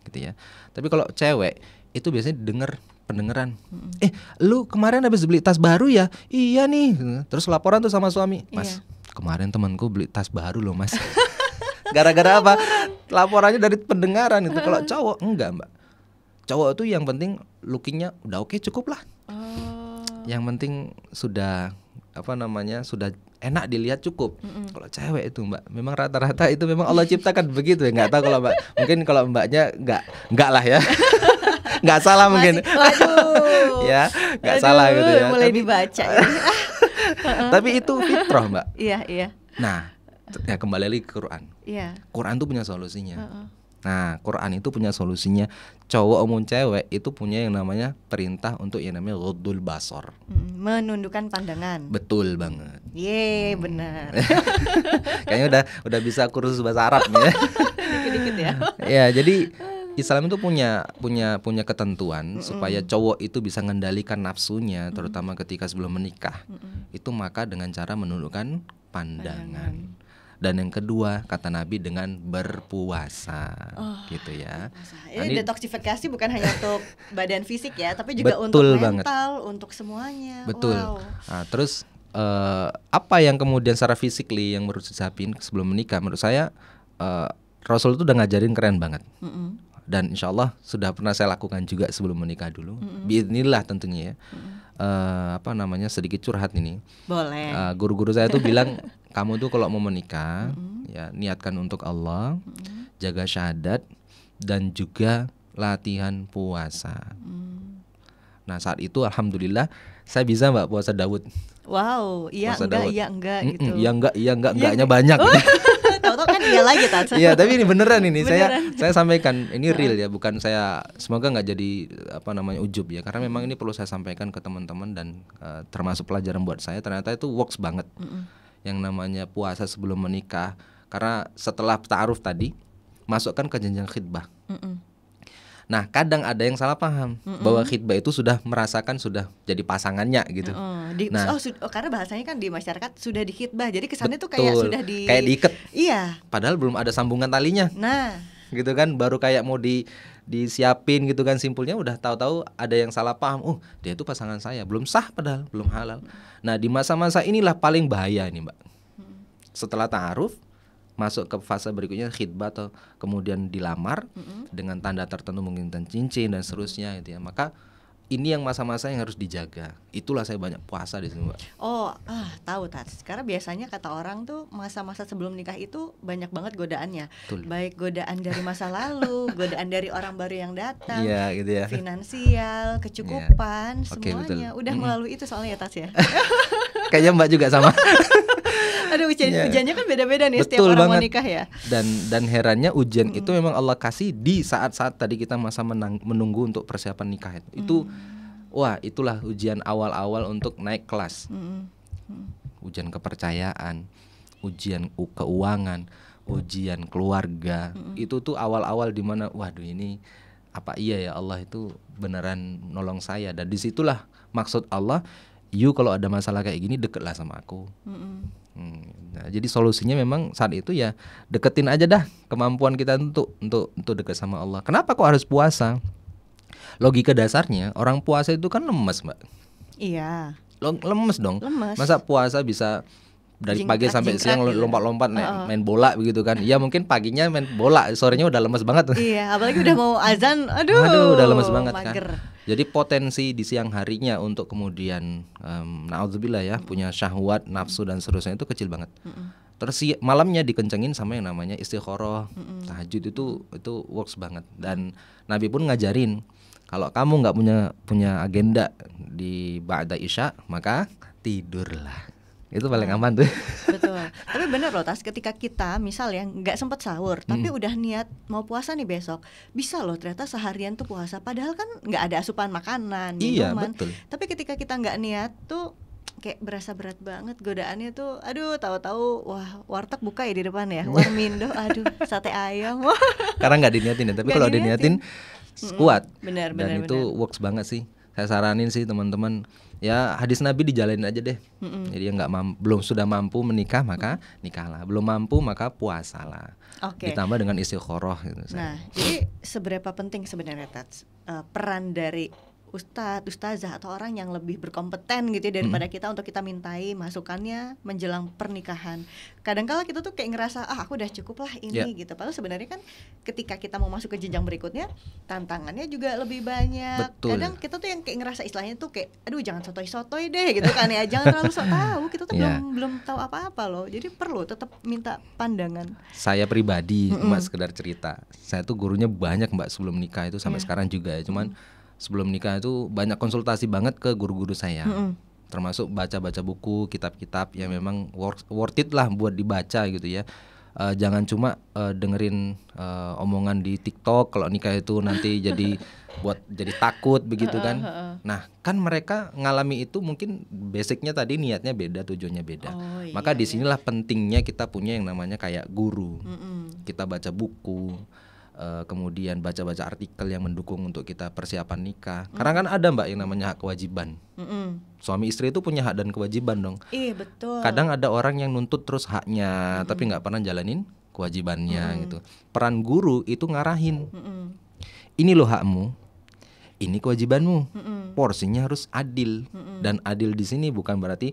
gitu ya. Tapi kalau cewek itu biasanya dengar pendengaran. Lu kemarin habis beli tas baru ya? Iya nih. Terus laporan tuh sama suami, Mas, kemarin temanku beli tas baru loh Mas. Gara-gara apa? Laporannya dari pendengaran itu. Kalau cowok enggak Mbak. Cowok tuh yang penting lookingnya udah oke, cukup lah. Yang penting sudah sudah enak dilihat, cukup. Kalau cewek itu Mbak, memang rata-rata itu memang Allah ciptakan begitu ya. Nggak tahu kalau Mbak, mungkin kalau Mbaknya nggak lah ya. Nggak salah mungkin. Ya, nggak salah gitu ya. Mulai dibaca ya. Tapi itu fitrah Mbak. Iya. Nah, ya kembali lagi ke Quran. Quran itu punya solusinya. Nah, Quran itu punya solusinya. Cowok maupun cewek itu punya yang namanya perintah untuk yang namanya ghuddul basar. Menundukkan pandangan. Betul banget. Benar. Kayaknya udah bisa kursus bahasa Arab nih ya. Dikit-dikit ya. Ya, jadi Islam itu punya ketentuan supaya cowok itu bisa mengendalikan nafsunya, terutama ketika sebelum menikah. Itu maka dengan cara menundukkan pandangan. Dan yang kedua kata Nabi dengan berpuasa, gitu ya. Ini detoksifikasi bukan hanya untuk badan fisik ya, tapi juga betul untuk mental, banget. untuk semuanya. Betul. Wow. Nah, terus apa yang kemudian secara physically yang menurut Sapin sebelum menikah, menurut saya Rasul itu udah ngajarin keren banget. Dan insya Allah sudah pernah saya lakukan juga sebelum menikah dulu. Biidznillah tentunya ya. Sedikit curhat ini. Boleh. Guru-guru saya tuh bilang kamu tuh kalau mau menikah ya niatkan untuk Allah, jaga syahadat dan juga latihan puasa. Nah saat itu alhamdulillah saya bisa Mbak puasa Daud. Wow, iya puasa enggak, Daud. iya enggak gitu. Iya enggak, enggaknya banyak. Tahu-tahu kan iya lagi Tats. Iya, tapi ini beneran ini. Beneran. Saya sampaikan ini real ya, bukan saya, semoga nggak jadi ujub ya, karena memang ini perlu saya sampaikan ke teman-teman dan termasuk pelajaran buat saya. Ternyata itu works banget. Yang namanya puasa sebelum menikah, karena setelah ta'aruf tadi masukkan ke jenjang khitbah. Nah kadang ada yang salah paham bahwa khitbah itu sudah merasakan sudah jadi pasangannya gitu. Karena bahasanya kan di masyarakat sudah di khitbah, jadi kesannya tuh kayak sudah kayak diikat. Iya. Padahal belum ada sambungan talinya. Nah, gitu kan, baru kayak mau disiapin gitu kan, simpulnya udah tahu-tahu ada yang salah paham. Dia itu pasangan saya, belum sah padahal belum halal. Nah di masa-masa inilah paling bahaya ini Mbak. Setelah ta'aruf masuk ke fase berikutnya khitbah atau kemudian dilamar dengan tanda tertentu mungkin cincin dan seterusnya gitu ya. Maka ini yang masa-masa yang harus dijaga. Itulah saya banyak puasa di sini, Mbak. Tahu Tats. Karena biasanya kata orang tuh masa-masa sebelum nikah itu banyak banget godaannya. Betul. Baik godaan dari masa lalu, godaan dari orang baru yang datang, gitu ya. Finansial, kecukupan, semuanya. Betul. Udah melalui itu soalnya ya Tats ya. Kayaknya Mbak juga sama. Aduh, ujiannya kan beda-beda nih. Betul, setiap orang banget. Mau nikah ya. Dan herannya ujian itu memang Allah kasih di saat-saat tadi kita masa menunggu untuk persiapan nikah itu. Wah, itulah ujian awal-awal untuk naik kelas. Ujian kepercayaan, ujian keuangan, ujian keluarga. Itu tuh awal-awal di mana waduh ini apa iya ya Allah itu beneran nolong saya. Dan disitulah maksud Allah, you kalau ada masalah kayak gini deketlah sama aku. Nah, jadi solusinya memang saat itu ya deketin aja dah kemampuan kita untuk dekat sama Allah. Kenapa kok harus puasa? Logika dasarnya orang puasa itu kan lemes, Mbak. Iya. Lemes dong. Lemes. Masa puasa bisa dari pagi sampai siang gitu. lompat-lompat main bola begitu kan? Ya mungkin paginya main bola, sorenya udah lemes banget. Iya, apalagi udah mau azan, aduh udah lemes banget mager. Kan. Jadi potensi di siang harinya untuk kemudian naudzubillah ya punya syahwat, nafsu dan seterusnya itu kecil banget. Terus malamnya dikencengin sama yang namanya istikharah, tahajud itu works banget. Dan Nabi pun ngajarin kalau kamu nggak punya agenda di ba'da isya maka tidurlah. Itu paling aman tuh. Betul. Tapi bener loh Tas, ketika kita misal ya nggak sempet sahur tapi udah niat mau puasa nih besok, bisa loh ternyata seharian tuh puasa. Padahal kan nggak ada asupan makanan, minuman. Iya, betul. Tapi ketika kita nggak niat tuh kayak berasa berat banget godaannya tuh. Aduh, tahu-tahu wah warteg buka ya di depan ya, warmindo, aduh sate ayam. Karena nggak diniatin ya. Tapi kalau diniatin kuat. Bener. Itu works banget sih. Saya saranin sih teman-teman, ya hadis Nabi dijalanin aja deh. Jadi yang belum sudah mampu menikah maka nikahlah, belum mampu maka puasalah. Ditambah dengan istikharah gitu. Nah, jadi seberapa penting sebenarnya Tats peran dari ustazah atau orang yang lebih berkompeten gitu ya daripada kita untuk kita mintai masukannya menjelang pernikahan. Kadang-kala kita tuh kayak ngerasa aku udah cukup lah ini gitu. Padahal sebenarnya kan ketika kita mau masuk ke jenjang berikutnya tantangannya juga lebih banyak. Betul. Kadang kita tuh yang kayak ngerasa istilahnya tuh kayak aduh jangan sotoy-sotoy deh gitu kan ya. Jangan terlalu sok tahu. Kita tuh belum tahu apa-apa loh. Jadi perlu tetap minta pandangan. Saya pribadi Mbak sekedar cerita. Saya tuh gurunya banyak Mbak sebelum nikah itu sampai sekarang juga ya. Cuman sebelum nikah itu banyak konsultasi banget ke guru-guru saya, termasuk baca-baca buku, kitab-kitab yang memang worth it lah buat dibaca gitu ya. Jangan cuma dengerin omongan di TikTok kalau nikah itu nanti jadi takut begitu kan. Nah kan mereka ngalami itu mungkin basicnya tadi niatnya beda, tujuannya beda. Maka disinilah pentingnya kita punya yang namanya kayak guru. Kita baca buku. kemudian baca-baca artikel yang mendukung untuk kita persiapan nikah. Karena kan ada Mbak yang namanya hak kewajiban. Suami istri itu punya hak dan kewajiban dong. Iya betul. Kadang ada orang yang nuntut terus haknya, tapi nggak pernah jalanin kewajibannya gitu. Peran guru itu ngarahin. Ini loh hakmu, ini kewajibanmu. Porsinya harus adil. Dan adil di sini bukan berarti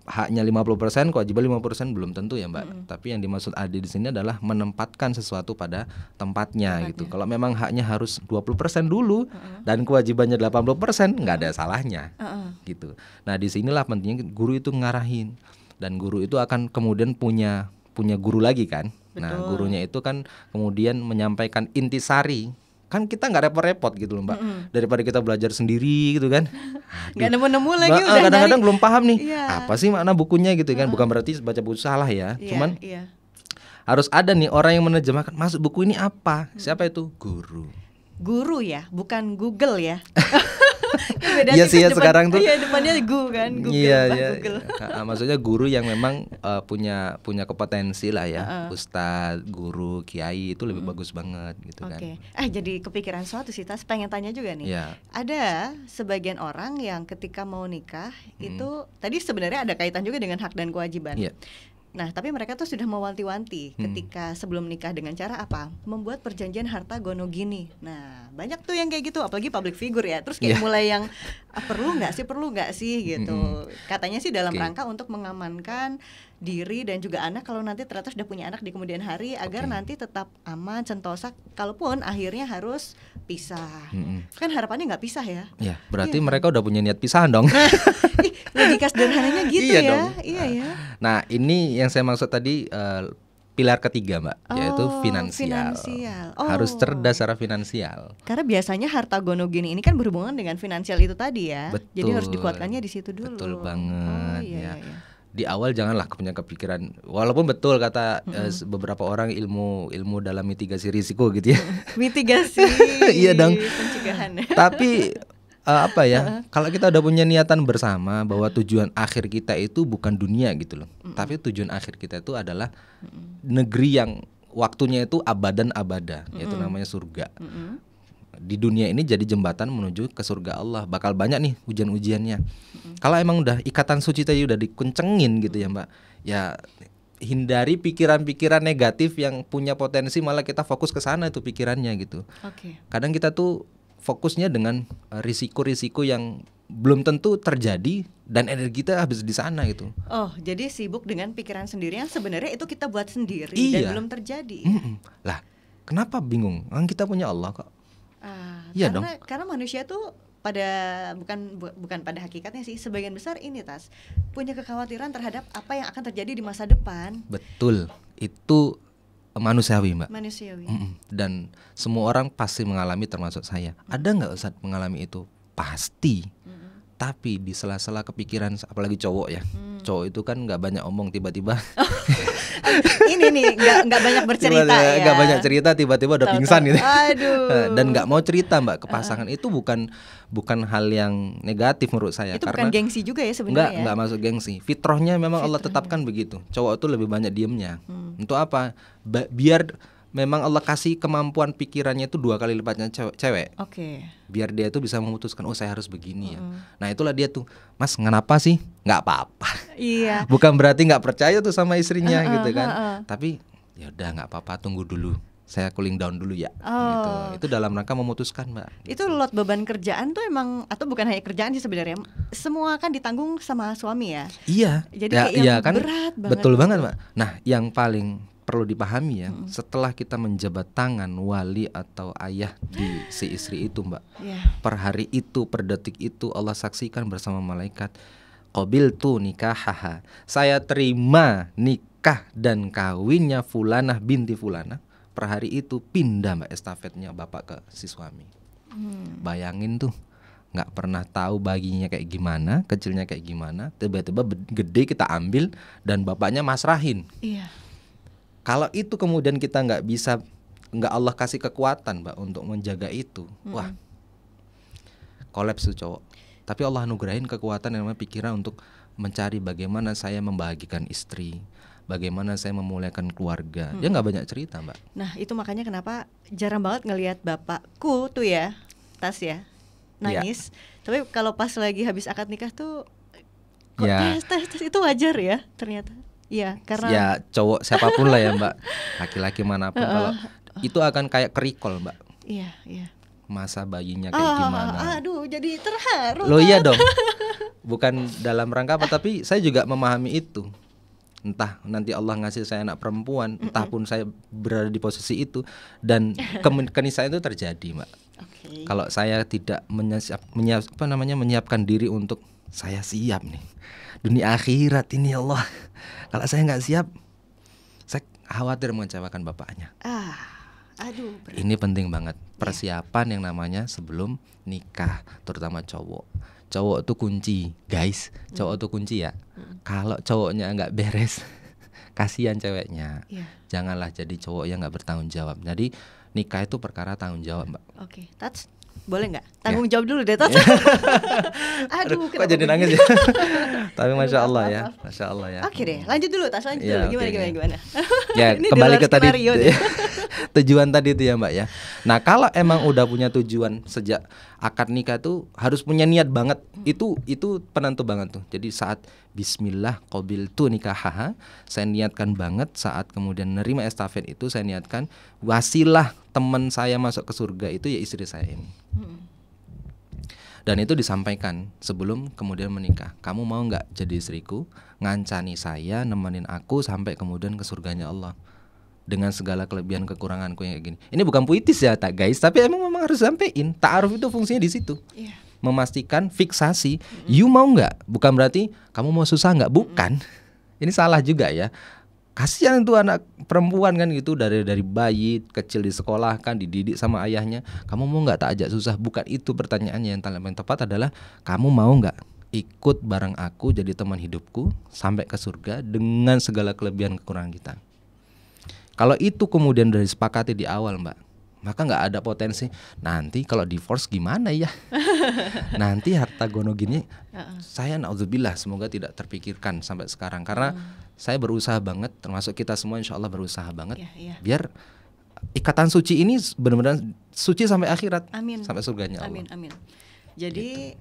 haknya 50%, kewajiban 50% belum tentu ya Mbak. Tapi yang dimaksud adil di sini adalah menempatkan sesuatu pada tempatnya gitu. Kalau memang haknya harus 20% dulu dan kewajibannya 80%, nggak ada salahnya gitu. Nah disinilah pentingnya guru itu ngarahin, dan guru itu akan kemudian punya guru lagi kan. Nah gurunya itu kan kemudian menyampaikan intisari. Kan kita nggak repot-repot gitu loh Mbak. Daripada kita belajar sendiri gitu kan. Nggak nemu-nemu lagi udah kadang-kadang belum paham nih. Apa sih makna bukunya gitu kan. Bukan berarti baca buku salah ya. Cuman harus ada nih orang yang menerjemahkan maksud buku ini apa. Siapa itu? Guru. Guru ya, bukan Google ya. Iya sih ya sekarang tuh. Iya depannya Gu kan, Google. Iya. Google. Maksudnya guru yang memang punya kompetensi lah ya. Ustadz, guru, kiai itu lebih bagus banget gitu kan. Jadi kepikiran suatu sih Tas, pengen tanya juga nih. Ada sebagian orang yang ketika mau nikah itu tadi sebenarnya ada kaitan juga dengan hak dan kewajiban. Nah, tapi mereka tuh sudah mewanti-wanti ketika sebelum nikah dengan cara apa? Membuat perjanjian harta gono gini. Nah, banyak tuh yang kayak gitu, apalagi public figure ya. Terus kayak mulai yang perlu nggak sih gitu. Katanya sih dalam rangka untuk mengamankan diri dan juga anak kalau nanti ternyata sudah punya anak di kemudian hari, agar nanti tetap aman, sentosa kalaupun akhirnya harus pisah. Kan harapannya nggak pisah ya. Ya, berarti mereka udah punya niat pisahan dong. Logika sederhananya gitu ya. Dong. Iya ya. Nah, ini yang saya maksud tadi pilar ketiga Mbak, yaitu finansial. Harus cerdas secara finansial. Karena biasanya harta gono gini ini kan berhubungan dengan finansial itu tadi ya. Betul. Jadi harus dikuatkannya di situ dulu. Betul banget. Iya. Di awal janganlah punya kepikiran, walaupun betul kata beberapa orang ilmu dalam mitigasi risiko gitu ya. Mitigasi. Iya dong. Pencegahan. Tapi kalau kita udah punya niatan bersama bahwa tujuan akhir kita itu bukan dunia gitu loh, tapi tujuan akhir kita itu adalah negeri yang waktunya itu abadan abada, yaitu namanya surga. Di dunia ini jadi jembatan menuju ke surga Allah. Bakal banyak nih ujian-ujiannya. Kalau emang udah ikatan suci tadi udah dikencengin gitu ya Mbak, ya hindari pikiran-pikiran negatif yang punya potensi malah kita fokus ke sana itu pikirannya gitu. Kadang kita tuh fokusnya dengan risiko-risiko yang belum tentu terjadi dan energi kita habis di sana gitu. Oh, jadi sibuk dengan pikiran sendiri yang sebenarnya itu kita buat sendiri dan belum terjadi. Lah, kenapa bingung? Kan kita punya Allah kok. Iya dong. Karena manusia tuh bukan pada hakikatnya sih, sebagian besar ini Tas punya kekhawatiran terhadap apa yang akan terjadi di masa depan. Betul. Itu manusiawi Mbak. Manusiawi. Dan semua orang pasti mengalami, termasuk saya. Ada nggak Ustaz mengalami itu? Pasti. Tapi di sela-sela kepikiran, apalagi cowok ya. Cowok itu kan nggak banyak omong, tiba-tiba. Ini nih nggak banyak bercerita ya. Nggak banyak cerita, tiba-tiba udah pingsan gitu. Aduh. Dan nggak mau cerita Mbak ke pasangan itu bukan hal yang negatif menurut saya. Itu karena bukan gengsi juga ya sebenarnya. Nggak masuk gengsi. Fitrahnya memang Allah tetapkan begitu. Cowok itu lebih banyak diemnya. Untuk apa? Biar memang Allah kasih kemampuan pikirannya itu 2 kali lipatnya cewek. Biar dia itu bisa memutuskan, oh saya harus begini ya. Nah itulah dia tuh, Mas kenapa sih? Nggak apa-apa. Iya. Bukan berarti nggak percaya tuh sama istrinya gitu kan. Tapi ya udah nggak apa-apa, tunggu dulu. Saya cooling down dulu ya. Gitu. Itu dalam rangka memutuskan Mbak. Itu lot beban kerjaan tuh emang, atau bukan hanya kerjaan sih sebenarnya, semua kan ditanggung sama suami ya. Iya. Jadi kayak yang kan, berat banget. Betul banget Mbak. Nah yang paling perlu dipahami ya, setelah kita menjabat tangan wali atau ayah di si istri itu Mbak, per hari itu, per detik itu Allah saksikan bersama malaikat, qabiltu nikahaha, saya terima nikah dan kawinnya Fulanah binti Fulanah. Per hari itu pindah Mbak estafetnya bapak ke si suami. Bayangin tuh, nggak pernah tahu baginya kayak gimana, kecilnya kayak gimana, tiba-tiba gede kita ambil dan bapaknya masrahin. Iya. Kalau itu kemudian kita nggak Allah kasih kekuatan Mbak untuk menjaga itu, wah, kolaps tuh cowok. tapi Allah anugerahin kekuatan yang namanya pikiran untuk mencari bagaimana saya membahagikan istri, bagaimana saya memuliakan keluarga. Dia nggak banyak cerita, Mbak. Nah itu makanya kenapa jarang banget ngelihat bapakku tuh ya, Tas ya, nangis. Tapi kalau pas lagi habis akad nikah tuh kok tes itu wajar ya ternyata. Iya, karena ya cowok siapapun lah ya Mbak, laki-laki manapun kalau itu akan kayak kerikol Mbak. Iya. Masa bayinya kayak gimana? Aduh, jadi terharu. Loh iya dong. Bukan dalam rangka apa, tapi saya juga memahami itu. Entah nanti Allah ngasih saya anak perempuan, entah pun saya berada di posisi itu, dan keniscayaan itu terjadi Mbak. Kalau saya tidak menyiapkan diri untuk saya siap nih dunia akhirat ini Allah. Kalau saya nggak siap, saya khawatir mengecewakan bapaknya. Aduh. Ini penting banget persiapan yang namanya sebelum nikah, terutama cowok. Cowok tuh kunci, guys. Cowok tuh kunci ya. Kalau cowoknya nggak beres, kasihan ceweknya. Janganlah jadi cowok yang nggak bertanggung jawab. Jadi nikah itu perkara tanggung jawab, Mbak. Oke, Tats, boleh nggak? Tanggung jawab dulu deh, Tats. Aduh, kok jadi nangis ya? Tapi Masya Allah ya, Masya Allah ya. Oke deh, lanjut dulu, Tas, lanjut dulu. Gimana? Ya, kembali ke tadi tujuan tadi itu ya Mbak ya. Nah kalau emang udah punya tujuan sejak akad nikah tuh harus punya niat banget. Itu penentu banget tuh. Jadi saat Bismillah qabiltu nikahaha, saya niatkan banget. Saat kemudian nerima estafet itu saya niatkan wasilah teman saya masuk ke surga itu ya istri saya ini. Dan itu disampaikan sebelum kemudian menikah. Kamu mau nggak jadi istriku, ngancani saya, nemenin aku sampai kemudian ke surganya Allah dengan segala kelebihan kekuranganku yang kayak gini. Ini bukan puitis ya tak guys, tapi memang harus sampein. Ta'aruf itu fungsinya di situ. Memastikan fiksasi. You mau nggak? Bukan berarti kamu mau susah nggak? Bukan. Ini salah juga ya. Kasihan tuh anak perempuan kan gitu, dari bayi kecil di sekolah kan dididik sama ayahnya. Kamu mau nggak tak ajak susah? Bukan itu pertanyaannya. Yang paling tepat adalah kamu mau nggak ikut bareng aku jadi teman hidupku sampai ke surga dengan segala kelebihan kekurangan kita. Kalau itu kemudian udah disepakati di awal Mbak, maka nggak ada potensi nanti kalau divorce gimana ya. Nanti harta gono gini. Saya naudzubillah, semoga tidak terpikirkan sampai sekarang. Karena saya berusaha banget, termasuk kita semua insya Allah berusaha banget, biar ikatan suci ini benar-benar suci sampai akhirat. Amin. Sampai surganya Allah. Amin. Jadi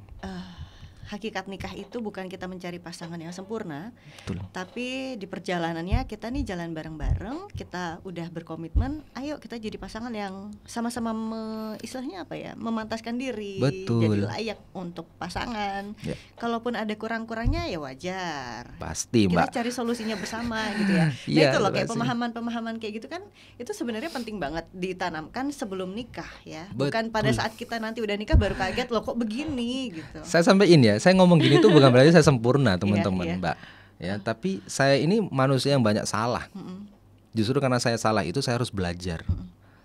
hakikat nikah itu bukan kita mencari pasangan yang sempurna. Betul. Tapi di perjalanannya kita nih jalan bareng-bareng, kita udah berkomitmen, ayo kita jadi pasangan yang sama-sama istilahnya apa ya, memantaskan diri. Betul. Jadi layak untuk pasangan. Kalaupun ada kurang-kurangnya ya wajar. Pasti Mbak. Kita cari solusinya bersama gitu ya. Nah itu loh kayak pemahaman-pemahaman kayak gitu kan, itu sebenarnya penting banget ditanamkan sebelum nikah ya. Bukan pada saat kita nanti udah nikah baru kaget loh kok begini gitu. Saya sampaikan ya, saya ngomong gini tuh bukan berarti saya sempurna teman-teman Mbak ya, tapi saya ini manusia yang banyak salah. Justru karena saya salah itu saya harus belajar,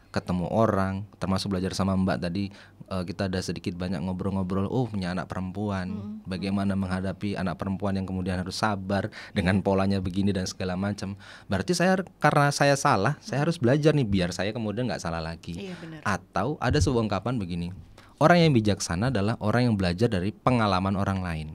ketemu orang, termasuk belajar sama Mbak tadi. Kita ada sedikit banyak ngobrol-ngobrol. Oh punya anak perempuan, bagaimana menghadapi anak perempuan yang kemudian harus sabar dengan polanya begini dan segala macam. Berarti karena saya salah, saya harus belajar nih biar saya kemudian nggak salah lagi. Atau ada sebuah ungkapan begini, orang yang bijaksana adalah orang yang belajar dari pengalaman orang lain.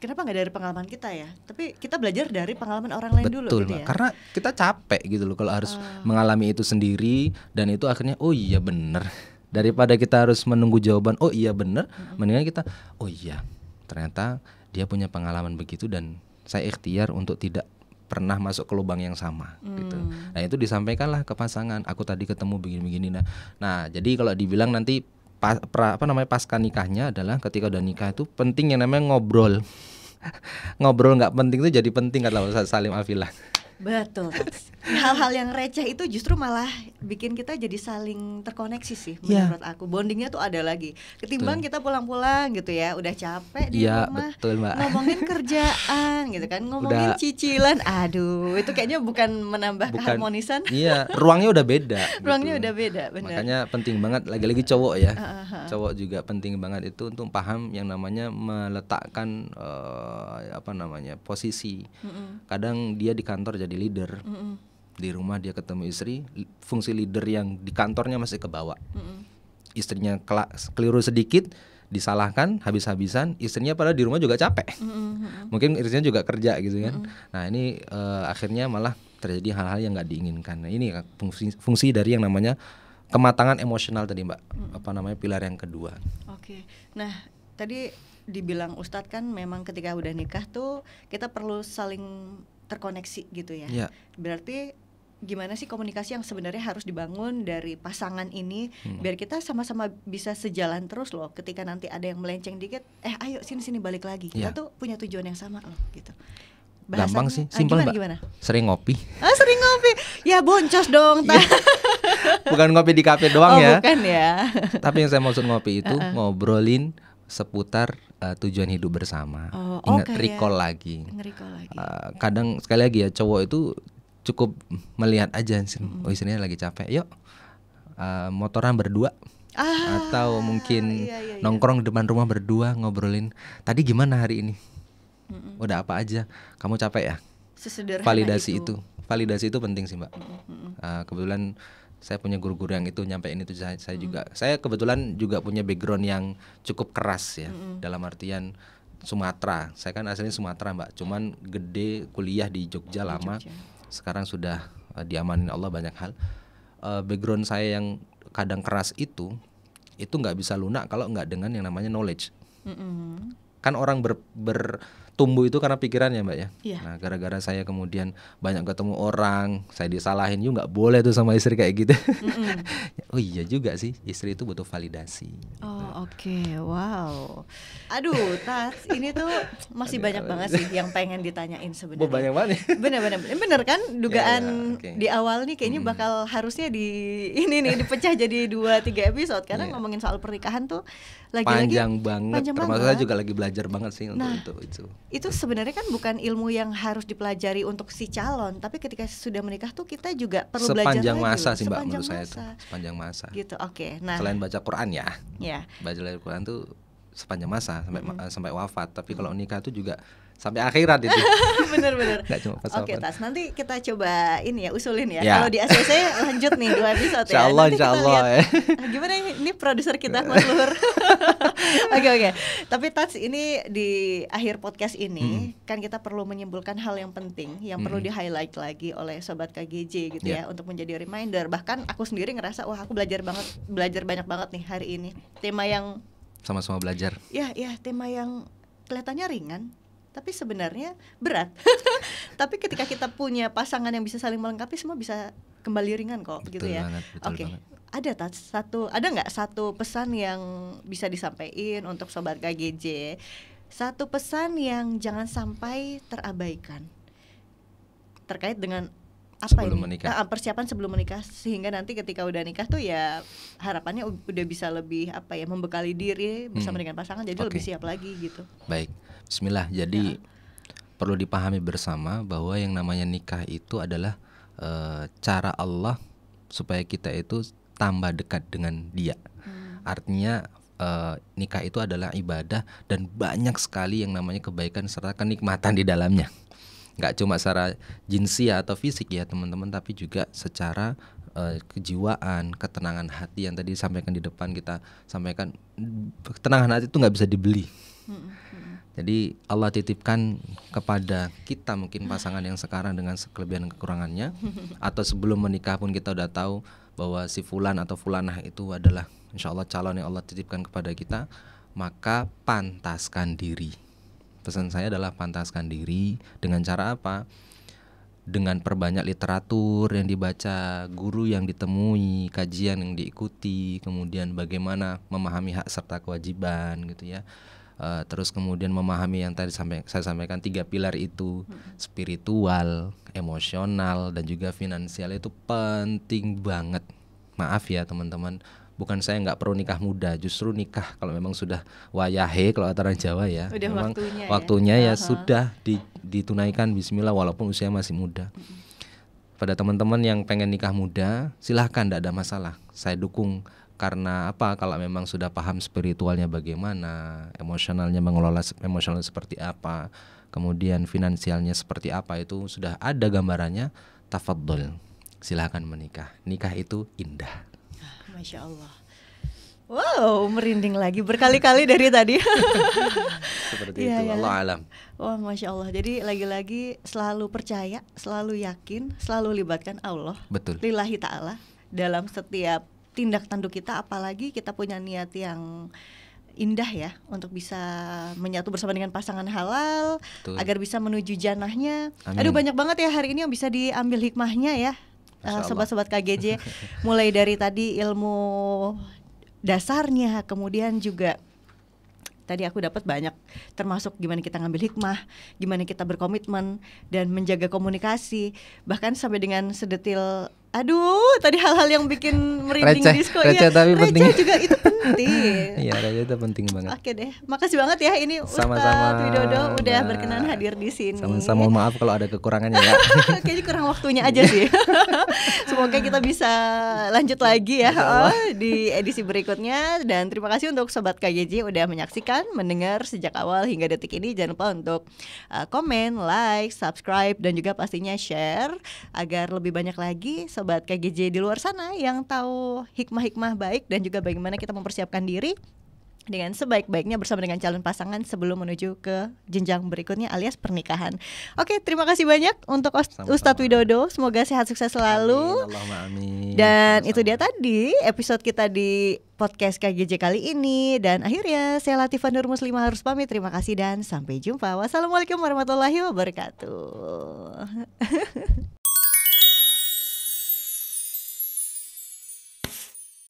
Kenapa nggak dari pengalaman kita ya? Tapi kita belajar dari pengalaman orang lain. Betul, dulu gitu ya. Karena kita capek gitu loh kalau harus mengalami itu sendiri. Dan itu akhirnya oh iya bener. Daripada kita harus menunggu jawaban oh iya bener, mendingan kita oh iya ternyata dia punya pengalaman begitu dan saya ikhtiar untuk tidak pernah masuk ke lubang yang sama gitu. Nah itu disampaikanlah ke pasangan. Aku tadi ketemu begini-begini. Nah jadi kalau dibilang nanti pasca nikahnya adalah ketika udah nikah itu penting yang namanya ngobrol. Ngobrol nggak penting itu jadi penting kata Ustaz Salim Al-Filah. Betul. Hal-hal yang receh itu justru malah bikin kita jadi saling terkoneksi sih menurut aku. Bondingnya tuh ada lagi. Ketimbang kita pulang-pulang gitu ya, udah capek di rumah, betul, Mbak. ngomongin kerjaan gitu kan, ngomongin cicilan. Aduh, itu kayaknya bukan menambah keharmonisan. Iya, ruangnya udah beda. Ruangnya gitu. udah beda, benar. Makanya penting banget lagi-lagi cowok ya. Cowok juga penting banget itu untuk paham yang namanya meletakkan posisi. Kadang dia di kantor jadi leader, di rumah dia ketemu istri, fungsi leader yang di kantornya masih kebawa. Istrinya keliru sedikit, disalahkan habis-habisan, istrinya padahal di rumah juga capek. Mungkin istrinya juga kerja gitu kan. Nah ini akhirnya malah terjadi hal-hal yang nggak diinginkan. Nah ini fungsi dari yang namanya kematangan emosional tadi Mbak. Apa namanya, pilar yang kedua. Oke. Nah tadi dibilang Ustadz kan memang ketika udah nikah tuh kita perlu saling terkoneksi gitu ya. Iya. Berarti gimana sih komunikasi yang sebenarnya harus dibangun dari pasangan ini biar kita sama-sama bisa sejalan terus loh. Ketika nanti ada yang melenceng dikit, ayo sini balik lagi. Kita tuh punya tujuan yang sama loh gitu. Bahasanya, gampang sih, simpel Mbak. Gimana? Sering ngopi. Sering ngopi. Ya boncos dong. Bukan ngopi di kafe doang ya. Bukan ya. Tapi yang saya maksud ngopi itu ngobrolin seputar tujuan hidup bersama. Ingat, recall lagi. Kadang sekali lagi ya, cowok itu cukup melihat aja istrinya lagi capek, yuk motoran berdua, atau mungkin nongkrong di depan rumah berdua ngobrolin tadi gimana hari ini, udah apa aja, kamu capek ya. Validasi itu penting sih Mbak. Kebetulan saya punya guru-guru yang itu nyampein itu. Saya kebetulan juga punya background yang cukup keras ya, dalam artian Sumatera. Saya kan aslinya Sumatera Mbak, cuman gede kuliah di Jogja lama. Sekarang sudah diamanin Allah banyak hal. Background saya yang kadang keras itu nggak bisa lunak kalau nggak dengan yang namanya knowledge. Kan orang bertumbuh itu karena pikirannya Mbak ya. Nah gara-gara saya kemudian banyak ketemu orang, saya disalahin juga nggak boleh tuh sama istri kayak gitu. Oh iya juga sih, istri itu butuh validasi. Oke. Wow. Aduh Tats, ini tuh masih banyak banget sih yang pengen ditanyain sebenarnya. Banyak banget. Bener kan dugaan di awal nih kayaknya bakal harusnya dipecah jadi 2-3 episode karena ngomongin soal pernikahan tuh lagi-lagi panjang banget. Termasuk saya juga lagi belajar banget sih untuk itu. Itu sebenarnya kan bukan ilmu yang harus dipelajari untuk si calon, tapi ketika sudah menikah tuh kita juga perlu belajar sepanjang lagi. Masa sih Mbak, menurut saya itu sepanjang masa. Gitu. Oke. Nah, selain baca Quran ya. Baca Quran tuh sepanjang masa sampai wafat. Tapi kalau nikah tuh juga sampai akhirat itu. Bener-bener. Gak cuma pas wafat. Oke Tas, nanti kita coba usulin ya. Kalau di ACC lanjut nih 2 episode ya. Insya Allah ya. Gimana ini produser kita Mas Luhur. Oke. Tapi Tats, ini di akhir podcast ini kan kita perlu menyimpulkan hal yang penting yang perlu di-highlight lagi oleh sobat KGJ gitu ya, untuk menjadi reminder. Bahkan aku sendiri ngerasa wah aku belajar banyak banget nih hari ini. Tema yang sama-sama belajar. Ya, tema yang kelihatannya ringan tapi sebenarnya berat. Tapi ketika kita punya pasangan yang bisa saling melengkapi, semua bisa kembali ringan kok. Betul gitu ya. Oke. Ada nggak satu pesan yang bisa disampaikan untuk sobat KGJ? Satu pesan yang jangan sampai terabaikan terkait dengan persiapan sebelum menikah, sehingga nanti ketika udah nikah tuh ya harapannya udah bisa lebih membekali diri bersama dengan pasangan, jadi lebih siap lagi gitu. Baik, bismillah. Jadi perlu dipahami bersama bahwa yang namanya nikah itu adalah cara Allah supaya kita itu tambah dekat dengan Dia. Artinya nikah itu adalah ibadah dan banyak sekali yang namanya kebaikan serta kenikmatan di dalamnya. Gak cuma secara jinsia atau fisik ya teman-teman, tapi juga secara kejiwaan, ketenangan hati yang tadi disampaikan di depan kita sampaikan. Ketenangan hati itu gak bisa dibeli. Jadi Allah titipkan kepada kita mungkin pasangan yang sekarang dengan kelebihan dan kekurangannya, atau sebelum menikah pun kita udah tahu bahwa si fulan atau fulanah itu adalah insya Allah calon yang Allah titipkan kepada kita. Maka pantaskan diri. Pesan saya adalah pantaskan diri. Dengan cara apa? Dengan perbanyak literatur yang dibaca, guru yang ditemui, kajian yang diikuti, kemudian bagaimana memahami hak serta kewajiban gitu ya. Terus kemudian memahami yang tadi saya sampaikan 3 pilar itu, spiritual, emosional, dan juga finansial. Itu penting banget. Maaf ya teman-teman, bukan saya nggak perlu nikah muda, justru nikah kalau memang sudah wayahe kalau kata orang Jawa ya, udah memang waktunya ya sudah ditunaikan bismillah walaupun usia masih muda. Pada teman-teman yang pengen nikah muda, silahkan, tidak ada masalah, saya dukung. Karena apa? Kalau memang sudah paham spiritualnya bagaimana, emosionalnya mengelola emosional seperti apa, kemudian finansialnya seperti apa, itu sudah ada gambarannya, tafadhol, silahkan menikah. Nikah itu indah. Masya Allah. Wow, merinding lagi berkali-kali dari tadi. Seperti Iya, itu. ya. Allah alam. Wah, Masya Allah. Jadi lagi-lagi selalu percaya, selalu yakin, selalu libatkan Allah. Betul. Lillahi ta'ala dalam setiap tindak tanduk kita, apalagi kita punya niat yang indah ya untuk bisa menyatu bersama dengan pasangan halal. Betul. Agar bisa menuju jannahnya. Amin. Aduh, banyak banget ya hari ini yang bisa diambil hikmahnya ya. Masya Allah. Sobat-sobat KGJ. Mulai dari tadi ilmu dasarnya, kemudian juga tadi aku dapat banyak, termasuk gimana kita ngambil hikmah, gimana kita berkomitmen dan menjaga komunikasi, bahkan sampai dengan sedetil, aduh, tadi hal-hal yang bikin merinding Receh, disco. receh tapi penting. Receh juga itu penting. Iya, receh itu penting banget. Oke deh, makasih banget ya ini Sama-sama, Ustadz Widodo udah Mbak. berkenan hadir di sini. Sama-sama, mohon maaf kalau ada kekurangannya ya. Kayaknya kurang waktunya aja sih. Semoga kita bisa lanjut lagi ya di edisi berikutnya. Dan terima kasih untuk Sobat KGJ udah menyaksikan, mendengar sejak awal hingga detik ini. Jangan lupa untuk komen, like, subscribe, dan juga pastinya share agar lebih banyak lagi Sobat KGJ di luar sana yang tahu hikmah-hikmah baik dan juga bagaimana kita mempersiapkan diri dengan sebaik-baiknya bersama dengan calon pasangan sebelum menuju ke jenjang berikutnya alias pernikahan. Oke, terima kasih banyak untuk Ustadz Widodo. Semoga sehat sukses selalu. Amin, Allahumma amin. Dan Sama-sama. itu dia tadi episode kita di podcast KGJ kali ini. Dan akhirnya saya Latifah Nur Muslimah harus pamit. Terima kasih dan sampai jumpa. Wassalamualaikum warahmatullahi wabarakatuh.